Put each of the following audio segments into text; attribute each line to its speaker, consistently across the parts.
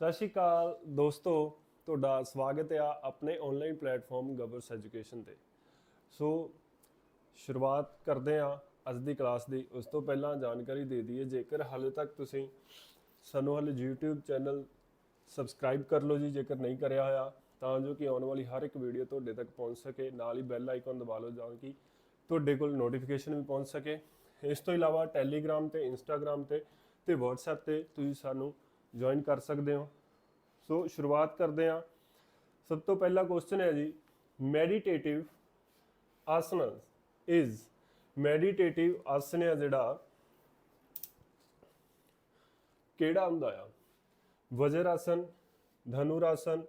Speaker 1: ਸਤਿ ਸ਼੍ਰੀ ਅਕਾਲ ਦੋਸਤੋ, ਤੁਹਾਡਾ ਸਵਾਗਤ ਹੈ ਆਪਣੇ ਆਨਲਾਈਨ ਪਲੇਟਫਾਰਮ ਗਵਰਸ ਐਜੂਕੇਸ਼ਨ ਤੇ। ਸੋ ਸ਼ੁਰੂਆਤ ਕਰਦੇ ਹਾਂ ਅੱਜ ਦੀ ਕਲਾਸ ਦੀ। ਉਸ ਤੋਂ ਪਹਿਲਾਂ ਜਾਣਕਾਰੀ ਦੇ ਦਈਏ, ਜੇਕਰ ਹਾਲੇ ਤੱਕ ਤੁਸੀਂ ਸਾਨੂੰ ਹਾਲੇ YouTube ਚੈਨਲ ਸਬਸਕ੍ਰਾਈਬ ਕਰ ਲਓ ਜੀ, ਜੇਕਰ ਨਹੀਂ ਕਰਿਆ ਹੋਇਆ, ਤਾਂ ਜੋ ਕਿ ਆਉਣ ਵਾਲੀ ਹਰ ਇੱਕ ਵੀਡੀਓ ਤੁਹਾਡੇ ਤੱਕ ਪਹੁੰਚ ਸਕੇ। ਨਾਲ ਹੀ ਬੈਲ ਆਈਕਨ ਦਬਾ ਲਓ ਤਾਂ ਕਿ ਤੁਹਾਡੇ ਕੋਲ ਨੋਟੀਫਿਕੇਸ਼ਨ ਵੀ ਪਹੁੰਚ ਸਕੇ। ਇਸ ਤੋਂ ਇਲਾਵਾ ਟੈਲੀਗ੍ਰਾਮ ਤੇ ਇੰਸਟਾਗ੍ਰਾਮ ਤੇ WhatsApp ਤੇ ਤੁਸੀਂ ਸਾਨੂੰ ਜੁਆਇਨ ਕਰ ਸਕਦੇ ਹੋ। ਸੋ ਸ਼ੁਰੂਆਤ ਕਰਦੇ ਹਾਂ। ਸਭ ਤੋਂ ਪਹਿਲਾ ਕੁਐਸਚਨ ਹੈ ਜੀ, ਮੈਡੀਟੇਟਿਵ ਆਸਨਸ ਇਜ਼ ਮੈਡੀਟੇਟਿਵ ਆਸਨ ਹੈ ਜਿਹੜਾ ਕਿਹੜਾ ਹੁੰਦਾ ਆ? ਵਜਰ ਆਸਨ, ਧਨੁਰ ਆਸਨ,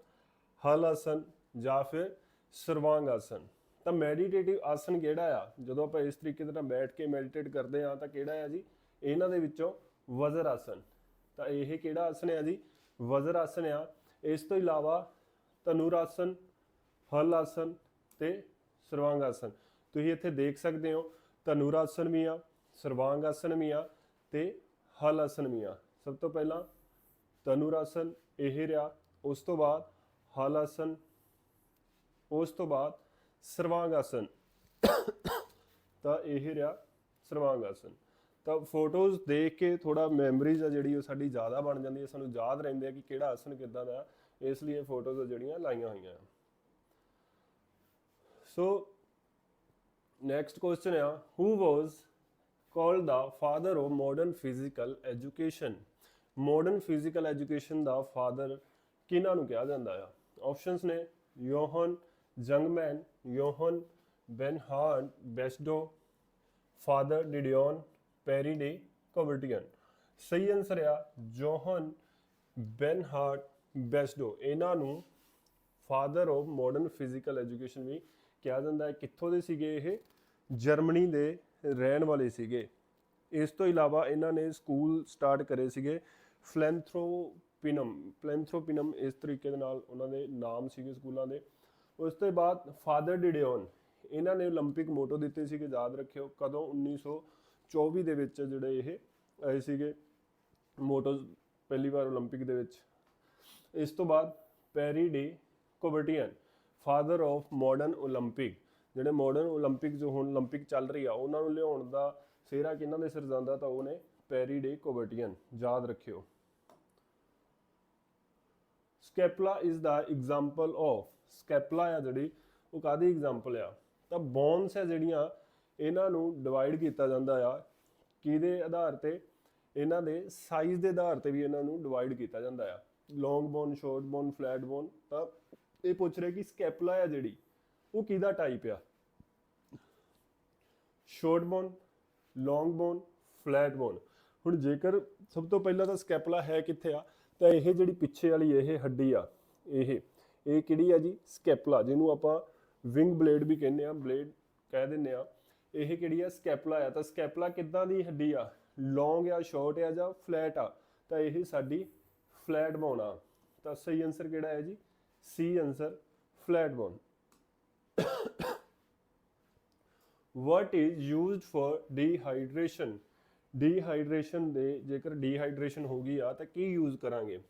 Speaker 1: ਹਲ ਆਸਨ ਜਾਂ ਫਿਰ ਸਰਵਾਂਗ ਆਸਨ। ਤਾਂ ਮੈਡੀਟੇਟਿਵ ਆਸਨ ਕਿਹੜਾ ਆ? ਜਦੋਂ ਆਪਾਂ ਇਸ ਤਰੀਕੇ ਦੇ ਨਾਲ ਬੈਠ ਕੇ ਮੈਡੀਟੇਟ ਕਰਦੇ ਹਾਂ ਤਾਂ ਕਿਹੜਾ ਆ ਜੀ? ਇਹਨਾਂ ਦੇ ਵਿੱਚੋਂ ਵਜਰ ਆਸਨ। ਤਾਂ ਇਹ ਕਿਹੜਾ ਆਸਨ ਹੈ ਜੀ? ਵਜਰ ਆਸਨ ਆ। ਇਸ ਤੋਂ ਇਲਾਵਾ ਧਨੁਰ ਆਸਨ, ਹਲ ਆਸਨ ਤੇ ਸਰਵਾਂਗ ਆਸਨ ਤੁਸੀਂ ਇੱਥੇ ਦੇਖ ਸਕਦੇ ਹੋ। ਧਨੁਰ ਆਸਨ ਵੀ ਆ, ਸਰਵਾਂਗ ਆਸਨ ਵੀ ਆ ਤੇ ਹਲ ਆਸਨ ਵੀ ਆ। ਸਭ ਤੋਂ ਪਹਿਲਾਂ ਧਨੁਰ ਆਸਨ ਇਹ ਰਿਹਾ, ਉਸ ਤੋਂ ਬਾਅਦ ਹਲ ਆਸਨ, ਉਸ ਤੋਂ ਬਾਅਦ ਸਰਵਾਂਗ ਆਸਨ। ਤਾਂ ਇਹ ਰਿਹਾ ਸਰਵਾਂਗ ਆਸਨ। ਤਾਂ ਫੋਟੋਜ਼ ਦੇਖ ਕੇ ਥੋੜਾ ਮੈਮਰੀਜ਼ ਆ ਜਿਹੜੀ ਉਹ ਸਾਡੀ ਜ਼ਿਆਦਾ ਬਣ ਜਾਂਦੀ ਹੈ, ਸਾਨੂੰ ਯਾਦ ਰਹਿੰਦੇ ਆ ਕਿ ਕਿਹੜਾ ਆਸਨ ਕਿੱਦਾਂ ਦਾ, ਇਸ ਲਈ ਇਹ ਫੋਟੋਜ਼ ਜਿਹੜੀਆਂ ਲਾਈਆਂ ਹੋਈਆਂ। ਸੋ ਨੈਕਸਟ ਕੁਐਸਚਨ ਆ, who was called the father of modern physical education? Modern physical education ਦਾ ਫਾਦਰ ਕਿਹਨਾਂ ਨੂੰ ਕਿਹਾ ਜਾਂਦਾ ਆ? ਆਪਸ਼ਨਸ ਨੇ ਯੋਹਨ ਜੰਗਮੈਨ, ਯੋਹਨ ਬੈਨਹਾਰਡ ਬੈਸਡੋ, ਫਾਦਰ ਡਿਡਿਓਨ, ਪੈਰੀ ਡੇ ਕਵਰਟੀਅਨ। ਸਹੀ ਆਨਸਰ ਆ ਜੋਹਨ ਬੈਨਹਾਰਡ ਬੈਸਡੋ। ਇਹਨਾਂ ਨੂੰ father of modern physical education ਵੀ ਕਿਹਾ ਜਾਂਦਾ ਹੈ। ਕਿੱਥੋਂ ਦੇ ਸੀਗੇ ਇਹ? ਜਰਮਨੀ ਦੇ ਰਹਿਣ ਵਾਲੇ ਸੀਗੇ। ਇਸ ਤੋਂ ਇਲਾਵਾ ਇਹਨਾਂ ਨੇ ਸਕੂਲ ਸਟਾਰਟ ਕਰੇ ਸੀਗੇ ਫਲੈਂਥਰੋਪਿਨਮ ਇਸ ਤਰੀਕੇ ਦੇ ਨਾਲ ਉਹਨਾਂ ਦੇ ਨਾਮ ਸੀਗੇ ਸਕੂਲਾਂ ਦੇ। ਉਸ ਤੋਂ ਬਾਅਦ ਫਾਦਰ ਡਿਡਿਓਨ, ਇਹਨਾਂ ਨੇ ਓਲੰਪਿਕ ਮੋਟੋ ਦਿੱਤੇ ਸੀਗੇ, ਯਾਦ ਰੱਖਿਓ ਕਦੋਂ? 1924 ਦੇ ਵਿੱਚ ਜਿਹੜੇ ਇਹ ਆਏ ਸੀਗੇ ਮੋਟੋਜ਼ ਪਹਿਲੀ ਵਾਰ ਓਲੰਪਿਕ ਦੇ ਵਿੱਚ। ਇਸ ਤੋਂ ਬਾਅਦ ਪੈਰੀ ਡੇ ਕੋਬਰਟੀਅਨ, ਫਾਦਰ ਆਫ ਮਾਡਰਨ ਓਲੰਪਿਕ। ਜਿਹੜੇ ਮਾਡਰਨ ਓਲੰਪਿਕ ਜੋ ਹੁਣ ਓਲੰਪਿਕ ਚੱਲ ਰਹੀ ਆ ਉਹਨਾਂ ਨੂੰ ਲਿਆਉਣ ਦਾ ਸਿਹਰਾ ਕਿਹਨਾਂ ਦੇ ਸਿਰ ਜਾਂਦਾ? ਤਾਂ ਉਹ ਨੇ ਪੈਰੀ ਡੇ ਕੋਬਰਟੀਅਨ, ਯਾਦ ਰੱਖਿਓ। ਸਕੈਪੂਲਾ ਇਜ਼ ਦਾ ਐਗਜ਼ਾਮਪਲ ਆਫ, ਸਕੈਪੂਲਾ ਆ ਜਿਹੜੀ ਉਹ ਕਾਹਦੀ ਐਗਜ਼ਾਮਪਲ ਆ? ਤਾਂ ਬੋਨਸ ਹੈ ਜਿਹੜੀਆਂ ਇਹਨਾਂ ਨੂੰ ਡਿਵਾਈਡ ਕੀਤਾ ਜਾਂਦਾ ਆ ਕਿਹਦੇ ਆਧਾਰ ਤੇ? ਇਹਨਾਂ ਦੇ ਸਾਈਜ਼ ਦੇ ਆਧਾਰ ਤੇ ਵੀ ਇਹਨਾਂ ਨੂੰ ਡਿਵਾਈਡ ਕੀਤਾ ਜਾਂਦਾ ਆ, long bone, short bone, flat bone. ਤਾਂ ਇਹ ਪੁੱਛ ਰਿਹਾ ਕਿ ਸਕੈਪੂਲਾ ਆ ਜਿਹੜੀ ਉਹ ਕਿਹਦਾ ਟਾਈਪ ਆ? ਸ਼ਾਰਟ ਬੋਨ, ਲੌਂਗ ਬੋਨ, ਫਲੈਟ ਬੋਨ। ਹੁਣ ਜੇਕਰ ਸਭ ਤੋਂ ਪਹਿਲਾਂ ਤਾਂ ਸਕੈਪੂਲਾ ਹੈ ਕਿੱਥੇ ਆ? ਤਾਂ ਇਹ ਜਿਹੜੀ ਪਿੱਛੇ ਵਾਲੀ ਇਹ ਹੱਡੀ ਆ, ਇਹ ਕਿਹੜੀ ਆ ਜੀ? ਸਕੈਪੂਲਾ, ਜਿਹਨੂੰ ਆਪਾਂ ਵਿੰਗ ਬਲੇਡ ਵੀ ਕਹਿੰਦੇ ਆ, ਬਲੇਡ ਕਹਿ ਦਿੰਦੇ ਆ। ਇਹ ਕਿਹੜੀ ਆ? ਸਕੈਪੂਲਾ ਆ। ਤਾਂ ਸਕੈਪੂਲਾ ਕਿੱਦਾਂ ਦੀ ਹੱਡੀ ਆ? ਲੌਂਗ ਆ, ਸ਼ਾਰਟ ਆ ਜਾਂ ਫਲੈਟ ਆ? ਤਾਂ ਇਹ ਸਾਡੀ ਫਲੈਟ ਬੋਨ ਆ। ਤਾਂ ਸਹੀ ਆਨਸਰ ਕਿਹੜਾ ਹੈ ਜੀ? C answer, flat bone. What is used for dehydration? Dehydration ਦੇ ਜੇਕਰ ਡੀਹਾਈਡਰੇਸ਼ਨ ਹੋ ਗਈ ਆ ਤਾਂ ਕੀ ਯੂਜ਼ ਕਰਾਂਗੇ?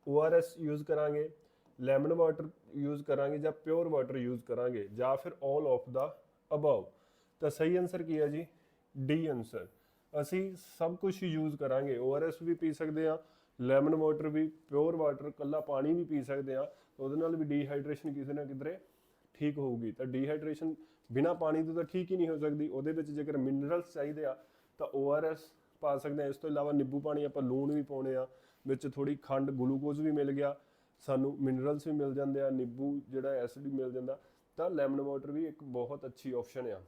Speaker 1: ORS ਯੂਜ਼ ਕਰਾਂਗੇ, ਲੈਮਨ ਵਾਟਰ ਯੂਜ਼ ਕਰਾਂਗੇ ਜਾਂ ਪਿਓਰ ਵਾਟਰ ਯੂਜ਼ ਕਰਾਂਗੇ ਜਾਂ ਫਿਰ ਆਲ ਆਫ ਦਾ ਅਬਵ? ਤਾਂ ਸਹੀ ਆਨਸਰ ਕੀ ਹੈ ਜੀ? D answer. ਅਸੀਂ ਸਭ ਕੁਝ ਯੂਜ਼ ਕਰਾਂਗੇ, ORS ਵੀ ਪੀ ਸਕਦੇ ਆ, ਲੈਮਨ ਵਾਟਰ ਵੀ, ਪਿਓਰ ਵਾਟਰ ਕੱਲਾ ਪਾਣੀ ਵੀ ਪੀ ਸਕਦੇ ਆ। ਉਹਦੇ ਨਾਲ ਵੀ ਡੀਹਾਈਡਰੇਸ਼ਨ ਕਿਸੇ ਨਾ ਕਿਧਰੇ ਠੀਕ ਹੋਊਗੀ। ਤਾਂ ਡੀਹਾਈਡਰੇਸ਼ਨ ਬਿਨਾ ਪਾਣੀ ਤੋਂ ਤਾਂ ਠੀਕ ਹੀ ਨਹੀਂ ਹੋ ਸਕਦੀ। ਉਹਦੇ ਵਿੱਚ ਜੇਕਰ ਮਿਨਰਲਸ ਚਾਹੀਦੇ ਆ ਤਾਂ ORS ਪਾ ਸਕਦੇ ਆ। ਇਸ ਤੋਂ ਇਲਾਵਾ ਨਿੰਬੂ ਪਾਣੀ, ਆਪਾਂ ਲੂਣ ਵੀ ਪਾਉਣੇ ਆ ਵਿੱਚ, ਥੋੜੀ ਖੰਡ, ਗਲੂਕੋਜ਼ ਵੀ ਮਿਲ ਗਿਆ ਸਾਨੂੰ, ਮਿਨਰਲਸ ਵੀ ਮਿਲ ਜਾਂਦੇ ਆ, ਨਿੰਬੂ ਜਿਹੜਾ ਐਸਿਡ ਵੀ ਮਿਲ ਜਾਂਦਾ। ਤਾਂ ਲੈਮਨ ਵਾਟਰ ਵੀ ਇੱਕ ਬਹੁਤ ਅੱਛੀ ਆਪਸ਼ਨ ਆ।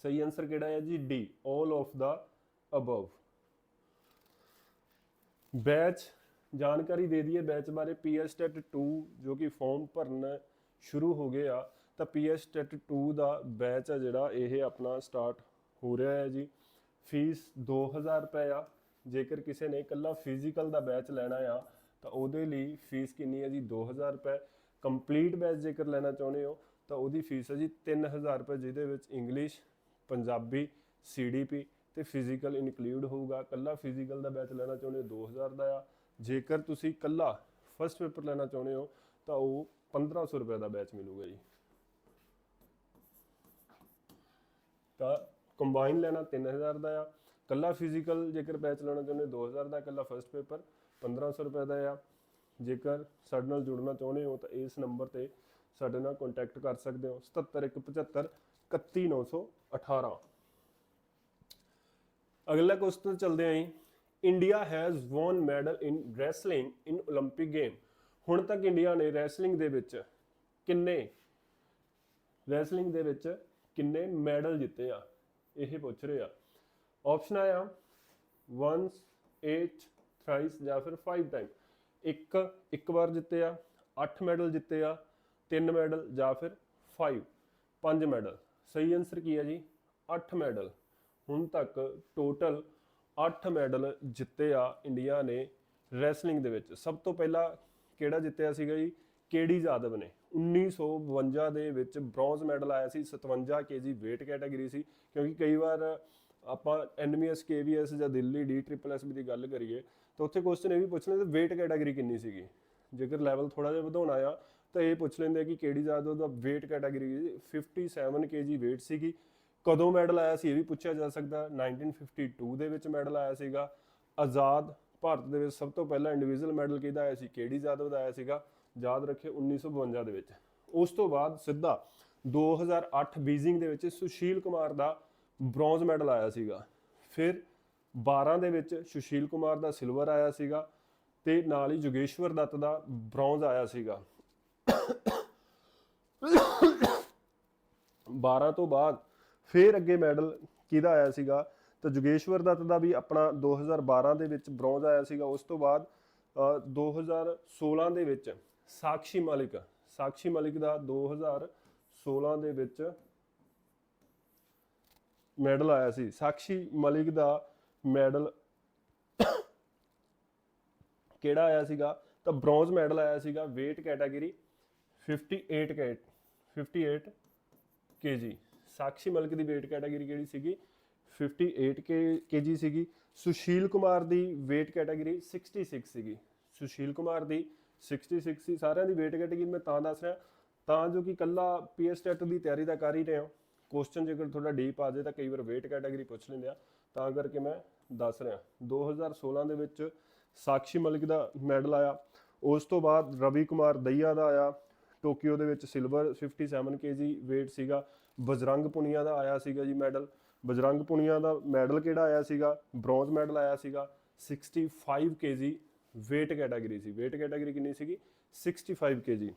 Speaker 1: ਸਹੀ ਆਨਸਰ ਕਿਹੜਾ ਹੈ ਜੀ? D, all of the above. Batch ਜਾਣਕਾਰੀ ਦੇ ਦਈਏ ਬੈਚ ਬਾਰੇ। PS ਟੈਟ 2 ਜੋ ਕਿ ਫਾਰਮ ਭਰਨਾ ਸ਼ੁਰੂ ਹੋ ਗਏ ਆ, ਤਾਂ PS ਟੈਟ 2 ਦਾ ਬੈਚ ਆ ਜਿਹੜਾ ਇਹ ਆਪਣਾ ਸਟਾਰਟ ਹੋ ਰਿਹਾ ਹੈ ਜੀ। ਫੀਸ 2000 ਰੁਪਏ ਆ। ਜੇਕਰ ਕਿਸੇ ਨੇ ਇਕੱਲਾ ਫਿਜ਼ੀਕਲ ਦਾ ਬੈਚ ਲੈਣਾ ਆ ਤਾਂ ਉਹਦੇ ਲਈ ਫੀਸ ਕਿੰਨੀ ਹੈ ਜੀ? 2000 ਰੁਪਏ। ਕੰਪਲੀਟ ਬੈਚ ਜੇਕਰ ਲੈਣਾ ਚਾਹੁੰਦੇ ਹੋ ਤਾਂ ਉਹਦੀ ਫੀਸ ਹੈ ਜੀ 3000 ਰੁਪਏ, ਜਿਹਦੇ ਵਿੱਚ ਇੰਗਲਿਸ਼, ਪੰਜਾਬੀ, CDP ਤੇ ਫਿਜ਼ੀਕਲ ਇਨਕਲੂਡ ਹੋਊਗਾ। ਇਕੱਲਾ ਫਿਜ਼ੀਕਲ ਦਾ ਬੈਚ ਲੈਣਾ ਚਾਹੁੰਦੇ ਹੋ 2000 ਦਾ ਆ, ਜੇਕਰ ਤੁਸੀਂ ਕੱਲਾ ਫਸਟ ਪੇਪਰ ਲੈਣਾ ਚਾਹੁੰਦੇ ਹੋ ਤਾਂ ਉਹ 1500 ਰੁਪਏ ਦਾ ਬੈਚ ਮਿਲੂਗਾ ਜੀ। ਤਾਂ ਕੰਬਾਈਨ ਲੈਣਾ 3000 ਦਾ ਆ, ਕੱਲਾ ਫਿਜ਼ੀਕਲ ਜੇਕਰ ਬੈਚ ਲੈਣਾ ਚਾਹੁੰਦੇ 2000 ਦਾ, ਕੱਲਾ ਫਸਟ ਪੇਪਰ 1500 ਰੁਪਏ ਦਾ ਆ। ਜੇਕਰ ਸਾਡੇ ਨਾਲ ਜੁੜਨਾ ਚਾਹੁੰਦੇ ਹੋ ਤਾਂ ਇਸ ਨੰਬਰ ਤੇ ਸਾਡੇ ਨਾਲ ਕੰਟੈਕਟ ਕਰ ਸਕਦੇ ਹੋ 77 175 31918। ਅਗਲਾ ਕੁਐਸਚਨ ਚਲਦੇ ਆਂ ਜੀ। India has won medal in wrestling in 올림픽 game. ਹੁਣ ਤੱਕ ਇੰਡੀਆ ਨੇ ਰੈਸਲਿੰਗ ਦੇ ਵਿੱਚ ਕਿੰਨੇ ਮੈਡਲ ਜਿੱਤੇ ਆ, ਇਹ ਪੁੱਛ ਰਹੇ ਆ। ਆਪਸ਼ਨ ਆ ਵਨਸ, 8, ਥ੍ਰਾਈਸ ਜਾਂ ਫਿਰ 5 ਟਾਈਮ। ਇੱਕ ਵਾਰ ਜਿੱਤੇ ਆ, 8 ਮੈਡਲ ਜਿੱਤੇ ਆ, 3 ਮੈਡਲ ਜਾਂ ਫਿਰ 5 ਮੈਡਲ। ਸਹੀ ਆਨਸਰ ਕੀ ਹੈ ਜੀ? 8 ਮੈਡਲ। ਹੁਣ ਤੱਕ ਟੋਟਲ 8 ਮੈਡਲ ਜਿੱਤੇ ਆ ਇੰਡੀਆ ਨੇ ਰੈਸਲਿੰਗ ਦੇ ਵਿੱਚ। ਸਭ ਤੋਂ ਪਹਿਲਾਂ ਕਿਹੜਾ ਜਿੱਤਿਆ ਸੀਗਾ ਜੀ? ਕੇਡੀ ਜਾਦਵ ਨੇ 1952 ਦੇ ਵਿੱਚ ਬ੍ਰੌਂਜ਼ ਮੈਡਲ ਆਇਆ ਸੀ। 57 kg weight ਕੈਟਾਗਰੀ ਸੀ, ਕਿਉਂਕਿ ਕਈ ਵਾਰ ਆਪਾਂ NMS KVS ਜਾਂ ਦਿੱਲੀ DSSB ਦੀ ਗੱਲ ਕਰੀਏ ਤਾਂ ਉੱਥੇ ਕੁਐਸਚਨ ਇਹ ਵੀ ਪੁੱਛ ਲੈਂਦੇ weight ਕੈਟਾਗਰੀ ਕਿੰਨੀ ਸੀਗੀ। ਜੇਕਰ ਲੈਵਲ ਥੋੜਾ ਜਿਹਾ ਵਧਾਉਣਾ ਆ ਤਾਂ ਇਹ ਪੁੱਛ ਲੈਂਦੇ ਕਿ ਕੇਡੀ ਜਾਦਵ ਦਾ weight ਕੈਟਾਗਰੀ 57 kg weight ਸੀਗੀ। ਕਦੋਂ ਮੈਡਲ ਆਇਆ ਸੀ ਇਹ ਵੀ ਪੁੱਛਿਆ ਜਾ ਸਕਦਾ। 1952 ਦੇ ਵਿੱਚ ਮੈਡਲ ਆਇਆ ਸੀਗਾ। ਆਜ਼ਾਦ ਭਾਰਤ ਦੇ ਵਿੱਚ ਸਭ ਤੋਂ ਪਹਿਲਾਂ ਇੰਡੀਵਿਜੂਅਲ ਮੈਡਲ ਕਿਹਦਾ ਆਇਆ ਸੀ? ਕੇਡੀ ਜਾਦਵ ਦਾ ਆਇਆ ਸੀਗਾ। ਯਾਦ ਰੱਖਿਓ 1952 ਦੇ ਵਿੱਚ। ਉਸ ਤੋਂ ਬਾਅਦ ਸਿੱਧਾ 2008 ਬੀਜ਼ਿੰਗ ਦੇ ਵਿੱਚ ਸੁਸ਼ੀਲ ਕੁਮਾਰ ਦਾ ਬ੍ਰੌਂਜ਼ ਮੈਡਲ ਆਇਆ ਸੀਗਾ। ਫਿਰ 12 ਦੇ ਵਿੱਚ ਸੁਸ਼ੀਲ ਕੁਮਾਰ ਦਾ ਸਿਲਵਰ ਆਇਆ ਸੀਗਾ ਤੇ ਨਾਲ ਹੀ ਯੋਗੇਸ਼ਵਰ ਦੱਤ ਦਾ ਬ੍ਰੌਂਜ਼ ਆਇਆ ਸੀਗਾ। 12 ਤੋਂ ਬਾਅਦ ਫਿਰ ਅੱਗੇ ਮੈਡਲ ਕਿਹਦਾ ਆਇਆ ਸੀਗਾ? ਤਾਂ ਯੋਗੇਸ਼ਵਰ ਦੱਤ ਦਾ ਵੀ ਆਪਣਾ 2012 ਦੇ ਵਿੱਚ ਬ੍ਰੌਂਜ਼ ਆਇਆ ਸੀਗਾ। ਉਸ ਤੋਂ ਬਾਅਦ 2016 ਦੇ ਵਿੱਚ ਸਾਕਸ਼ੀ ਮਲਿਕ ਦਾ 2016 ਦੇ ਵਿੱਚ ਮੈਡਲ ਆਇਆ ਸੀ। ਸਾਕਸ਼ੀ ਮਲਿਕ ਦਾ ਮੈਡਲ ਕਿਹੜਾ ਆਇਆ ਸੀਗਾ? ਤਾਂ ਬ੍ਰੌਂਜ਼ ਮੈਡਲ ਆਇਆ ਸੀਗਾ। weight category 58 kg। Sakshi Malik ਦੀ weight ਕੈਟਾਗਰੀ ਕਿਹੜੀ ਸੀਗੀ? 58 kg ਸੀਗੀ। ਸੁਸ਼ੀਲ ਕੁਮਾਰ ਦੀ weight ਕੈਟਾਗਰੀ 66 ਸੀਗੀ। ਸੁਸ਼ੀਲ ਕੁਮਾਰ ਦੀ 66 ਸੀ। ਸਾਰਿਆਂ ਦੀ weight ਕੈਟਾਗਰੀ ਮੈਂ ਤਾਂ ਦੱਸ ਰਿਹਾ ਤਾਂ ਜੋ ਕਿ ਕੱਲਾ PS ਟੈਟ ਦੀ ਤਿਆਰੀ ਤਾਂ ਕਰ ਹੀ ਰਹੇ ਹੋ, ਕੁਐਸਚਨ ਜੇਕਰ ਥੋੜਾ ਡੀਪ ਆ ਜਾਏ ਤਾਂ ਕਈ ਵਾਰ weight ਕੈਟਾਗਰੀ ਪੁੱਛ ਲੈਂਦੇ ਆ, ਤਾਂ ਕਰਕੇ ਮੈਂ ਦੱਸ ਰਿਹਾ। 2016 ਦੇ ਵਿੱਚ ਸਾਕਸ਼ੀ ਮਲਿਕ ਦਾ ਮੈਡਲ ਆਇਆ। ਉਸ ਤੋਂ ਬਾਅਦ ਰਵੀ ਕੁਮਾਰ ਦਹੀਆ ਦਾ ਆਇਆ, ਟੋਕੀਓ ਦੇ ਵਿੱਚ ਸਿਲਵਰ 57 kg weight ਸੀਗਾ। ਬਜਰੰਗ ਪੁਨੀਆ ਦਾ ਆਇਆ ਸੀਗਾ ਜੀ ਮੈਡਲ। ਬਜਰੰਗ ਪੁਨੀਆ ਦਾ ਮੈਡਲ ਕਿਹੜਾ ਆਇਆ ਸੀਗਾ? ਬ੍ਰੌਂਜ਼ ਮੈਡਲ ਆਇਆ ਸੀਗਾ। 65 kg weight ਕੈਟਾਗਰੀ ਸੀ। weight ਕੈਟਾਗਰੀ ਕਿੰਨੀ ਸੀਗੀ? 65 kg।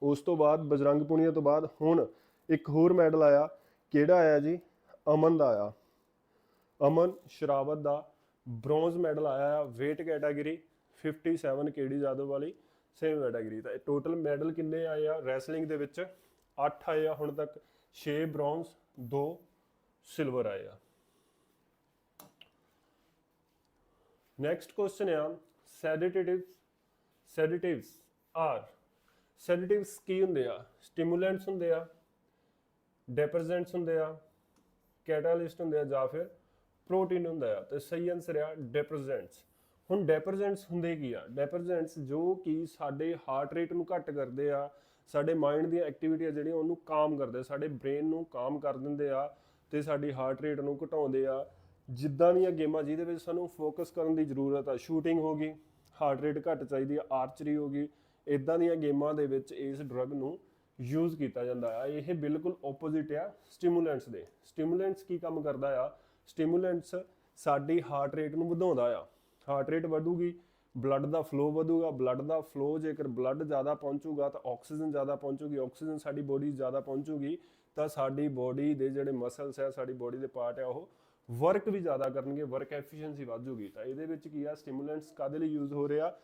Speaker 1: ਉਸ ਤੋਂ ਬਾਅਦ ਬਜਰੰਗ ਪੁਨੀਆ ਤੋਂ ਬਾਅਦ ਹੁਣ ਇੱਕ ਹੋਰ ਮੈਡਲ ਆਇਆ। ਕਿਹੜਾ ਆਇਆ ਜੀ? ਅਮਨ ਦਾ ਆਇਆ। ਅਮਨ ਸ਼ਰਾਵਤ ਦਾ ਬ੍ਰੌਂਜ਼ ਮੈਡਲ ਆਇਆ ਆ। weight ਕੈਟਾਗਰੀ 57 kg ਜਾਦਵ ਵਾਲੀ ਸੇਮ ਕੈਟਾਗਰੀ। ਤਾਂ ਟੋਟਲ ਮੈਡਲ ਕਿੰਨੇ ਆਏ ਆ ਰੈਸਲਿੰਗ ਦੇ ਵਿੱਚ? 8 ਆਏ ਆ ਹੁਣ ਤੱਕ। 6 ਬ੍ਰੌਂਜ਼ 2 ਸਿਲਵਰ ਆਏ ਆ। ਨੈਕਸਟ ਕੁਐਸਚਨ ਆ ਸੈਡੇਟਿਵਸ ਕੀ ਹੁੰਦੇ ਆ? ਸਟਿਮੂਲੈਂਟਸ ਹੁੰਦੇ ਆ, ਡੈਪਰਜੈਂਟਸ ਹੁੰਦੇ ਆ, ਕੈਟਾਲਿਸਟ ਹੁੰਦੇ ਆ ਜਾਂ ਫਿਰ ਪ੍ਰੋਟੀਨ ਹੁੰਦਾ ਆ। ਤੇ ਸਹੀ ਆਨਸਰ ਆ ਡੈਪਰਜੈਂਟਸ। ਹੁਣ ਡੈਪਰਜੈਂਟਸ ਹੁੰਦੇ ਕੀ ਆ? ਡੈਪਰਜੈਂਟਸ ਜੋ ਕਿ ਸਾਡੇ ਹਾਰਟ ਰੇਟ ਨੂੰ ਘੱਟ ਕਰਦੇ ਆ, ਸਾਡੇ ਮਾਈਂਡ ਦੀਆਂ ਐਕਟੀਵਿਟੀਆਂ ਜਿਹੜੀਆਂ ਉਹਨੂੰ ਕਾਮ ਕਰਦੇ, ਸਾਡੇ ਬ੍ਰੇਨ ਨੂੰ ਕਾਮ ਕਰ ਦਿੰਦੇ ਆ ਤੇ ਸਾਡੀ ਹਾਰਟ ਰੇਟ ਨੂੰ ਘਟਾਉਂਦੇ ਆ। ਜਿੱਦਾਂ ਦੀਆਂ ਗੇਮਾਂ ਜਿਹਦੇ ਵਿੱਚ ਸਾਨੂੰ ਫੋਕਸ ਕਰਨ ਦੀ ਜ਼ਰੂਰਤ ਆ, ਸ਼ੂਟਿੰਗ ਹੋ ਗਈ, ਹਾਰਟ ਰੇਟ ਘੱਟ ਚਾਹੀਦੀ ਆ, ਆਰਚਰੀ ਹੋ ਗਈ, ਇਦਾਂ ਦੀਆਂ ਗੇਮਾਂ ਦੇ ਵਿੱਚ ਇਸ ਡਰੱਗ ਨੂੰ ਯੂਜ਼ ਕੀਤਾ ਜਾਂਦਾ ਆ। ਇਹ ਬਿਲਕੁਲ ਆਪੋਜ਼ਿਟ ਆ ਸਟਿਮੂਲੈਂਟਸ ਦੇ। ਸਟਿਮੂਲੈਂਟਸ ਕੀ ਕੰਮ ਕਰਦਾ ਆ? ਸਟਿਮੂਲੈਂਟਸ ਸਾਡੀ ਹਾਰਟ ਰੇਟ ਨੂੰ ਵਧਾਉਂਦਾ ਆ। ਹਾਰਟ ਰੇਟ ਵਧੂਗੀ, ਬਲੱਡ ਦਾ ਫਲੋ ਵਧੂਗਾ। ਬਲੱਡ ਦਾ ਫਲੋ, ਜੇਕਰ ਬਲੱਡ ਜ਼ਿਆਦਾ ਪਹੁੰਚੂਗਾ ਤਾਂ ਆਕਸੀਜਨ ਜ਼ਿਆਦਾ ਪਹੁੰਚੂਗੀ। ਆਕਸੀਜਨ ਸਾਡੀ ਬੋਡੀ ਜ਼ਿਆਦਾ ਪਹੁੰਚੂਗੀ ਤਾਂ ਸਾਡੀ ਬੋਡੀ ਦੇ ਜਿਹੜੇ ਮਸਲਸ ਆ, ਸਾਡੀ ਬੋਡੀ ਦੇ ਪਾਰਟ ਆ, ਉਹ ਵਰਕ ਵੀ ਜ਼ਿਆਦਾ ਕਰਨਗੇ, ਵਰਕ ਐਫੀਸ਼ੀਐਂਸੀ ਵਧੂਗੀ। ਤਾਂ ਇਹਦੇ ਵਿੱਚ ਕੀ ਆ? ਸਟਿਮੂਲੈਂਟਸ ਕਾਹਦੇ ਲਈ ਯੂਜ਼ ਹੋ ਰਿਹਾ?